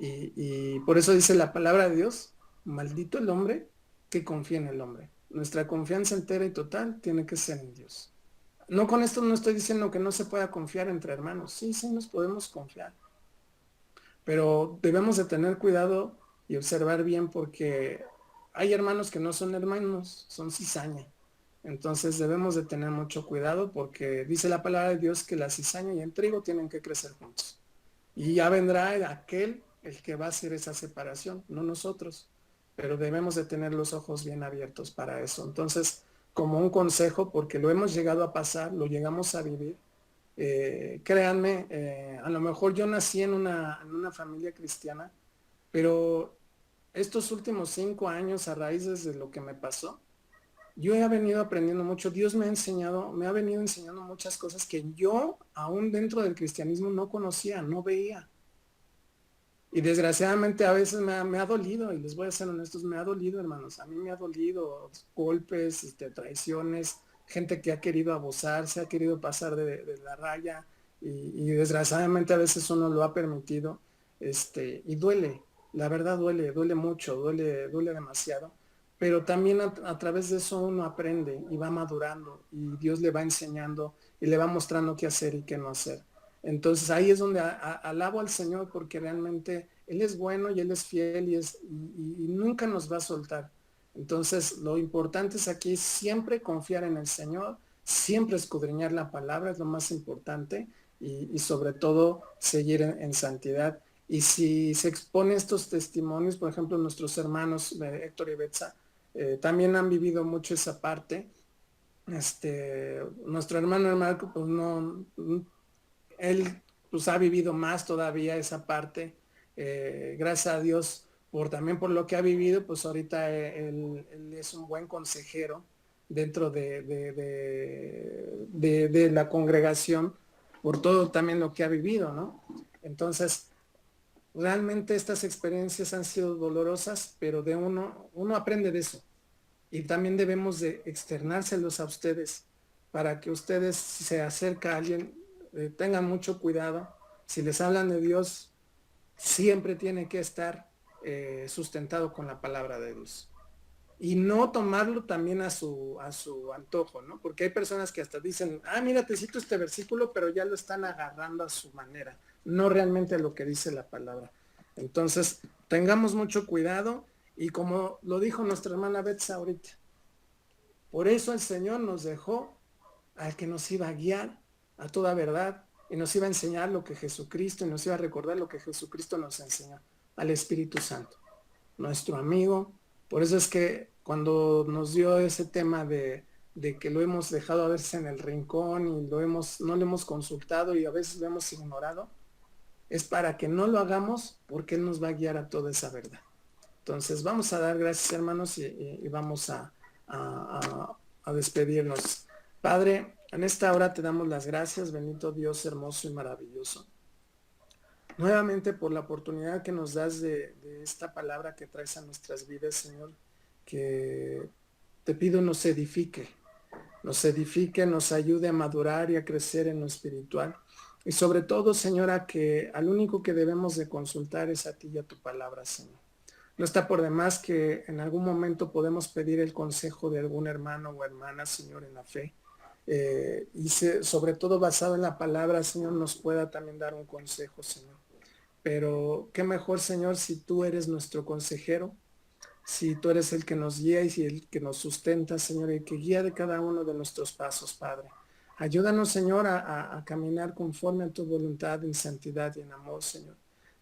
Y por eso dice la palabra de Dios, maldito el hombre que confía en el hombre. Nuestra confianza entera y total tiene que ser en Dios. No, con esto no estoy diciendo que no se pueda confiar entre hermanos. Sí, sí nos podemos confiar. Pero debemos de tener cuidado y observar bien porque hay hermanos que no son hermanos, son cizaña. Entonces debemos de tener mucho cuidado porque dice la palabra de Dios que la cizaña y el trigo tienen que crecer juntos. Y ya vendrá aquel el que va a hacer esa separación, no nosotros. Pero debemos de tener los ojos bien abiertos para eso. Entonces, como un consejo, porque lo hemos llegado a pasar, lo llegamos a vivir, créanme, a lo mejor yo nací en una familia cristiana, pero estos últimos 5 años a raíz de lo que me pasó, yo he venido aprendiendo mucho. Dios me ha venido enseñando muchas cosas que yo, aún dentro del cristianismo, no conocía, no veía. Y desgraciadamente a veces me ha dolido, y les voy a ser honestos, me ha dolido, hermanos. A mí me ha dolido golpes, traiciones, gente que ha querido abusar, se ha querido pasar de la raya. y desgraciadamente a veces uno lo ha permitido, y duele, la verdad duele mucho, duele demasiado, pero también a través de eso uno aprende y va madurando y Dios le va enseñando y le va mostrando qué hacer y qué no hacer. Entonces ahí es donde alabo al Señor porque realmente Él es bueno y Él es fiel y nunca nos va a soltar. Entonces lo importante es aquí siempre confiar en el Señor, siempre escudriñar la palabra es lo más importante y sobre todo seguir en santidad. Y si se expone estos testimonios, por ejemplo, nuestros hermanos Héctor y Betsa, también han vivido mucho esa parte. Nuestro hermano Marco, pues no, él pues ha vivido más todavía esa parte, gracias a Dios también por lo que ha vivido, pues ahorita él es un buen consejero dentro de la congregación por todo también lo que ha vivido, ¿no? Entonces, realmente estas experiencias han sido dolorosas, pero uno aprende de eso y también debemos de externárselos a ustedes para que ustedes, si se acerca a alguien, tengan mucho cuidado. Si les hablan de Dios, siempre tiene que estar sustentado con la palabra de Dios. Y no tomarlo también a su antojo, ¿no? Porque hay personas que hasta dicen, mira, te cito este versículo, pero ya lo están agarrando a su manera, no realmente a lo que dice la palabra. Entonces, tengamos mucho cuidado y como lo dijo nuestra hermana Betsa ahorita, por eso el Señor nos dejó al que nos iba a guiar a toda verdad y nos iba a enseñar lo que Jesucristo y nos iba a recordar lo que Jesucristo nos enseñó, al Espíritu Santo, nuestro amigo. Por eso es que cuando nos dio ese tema de que lo hemos dejado a veces en el rincón y no lo hemos consultado y a veces lo hemos ignorado, es para que no lo hagamos porque Él nos va a guiar a toda esa verdad. Entonces vamos a dar gracias, hermanos, y vamos a despedirnos. Padre, en esta hora te damos las gracias, bendito Dios hermoso y maravilloso, nuevamente por la oportunidad que nos das de esta palabra que traes a nuestras vidas, Señor, que te pido nos edifique, nos ayude a madurar y a crecer en lo espiritual. Y sobre todo, Señora, que al único que debemos de consultar es a ti y a tu palabra, Señor. No está por demás que en algún momento podemos pedir el consejo de algún hermano o hermana, Señor, en la fe. Sobre todo basado en la palabra, Señor, nos pueda también dar un consejo, Señor. Pero qué mejor, Señor, si tú eres nuestro consejero, si tú eres el que nos guía y si el que nos sustenta, Señor, y que guía de cada uno de nuestros pasos, Padre. Ayúdanos, Señor, a caminar conforme a tu voluntad en santidad y en amor, Señor.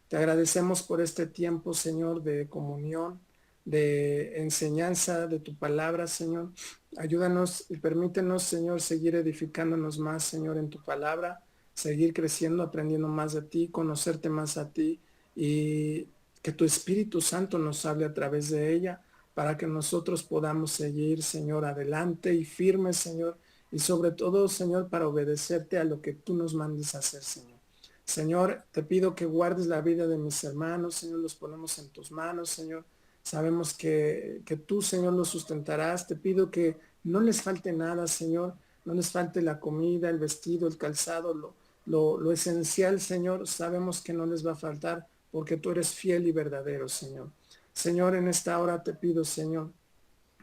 Te agradecemos por este tiempo, Señor, de comunión, de enseñanza de tu palabra, Señor. Ayúdanos y permítenos, Señor, seguir edificándonos más, Señor, en tu palabra, seguir creciendo, aprendiendo más de ti, conocerte más a ti y que tu Espíritu Santo nos hable a través de ella para que nosotros podamos seguir, Señor, adelante y firmes, Señor, y sobre todo, Señor, para obedecerte a lo que tú nos mandes a hacer, Señor. Señor, te pido que guardes la vida de mis hermanos, Señor, los ponemos en tus manos, Señor. Sabemos que tú, Señor, los sustentarás. Te pido que no les falte nada, Señor. No les falte la comida, el vestido, el calzado, lo esencial, Señor. Sabemos que no les va a faltar porque tú eres fiel y verdadero, Señor. Señor, en esta hora te pido, Señor,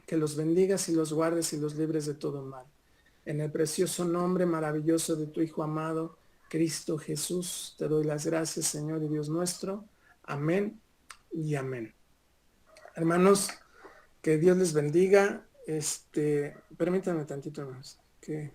que los bendigas y los guardes y los libres de todo mal. En el precioso nombre maravilloso de tu Hijo amado, Cristo Jesús, te doy las gracias, Señor y Dios nuestro. Amén y amén. Hermanos, que Dios les bendiga. Permítanme tantito más. Que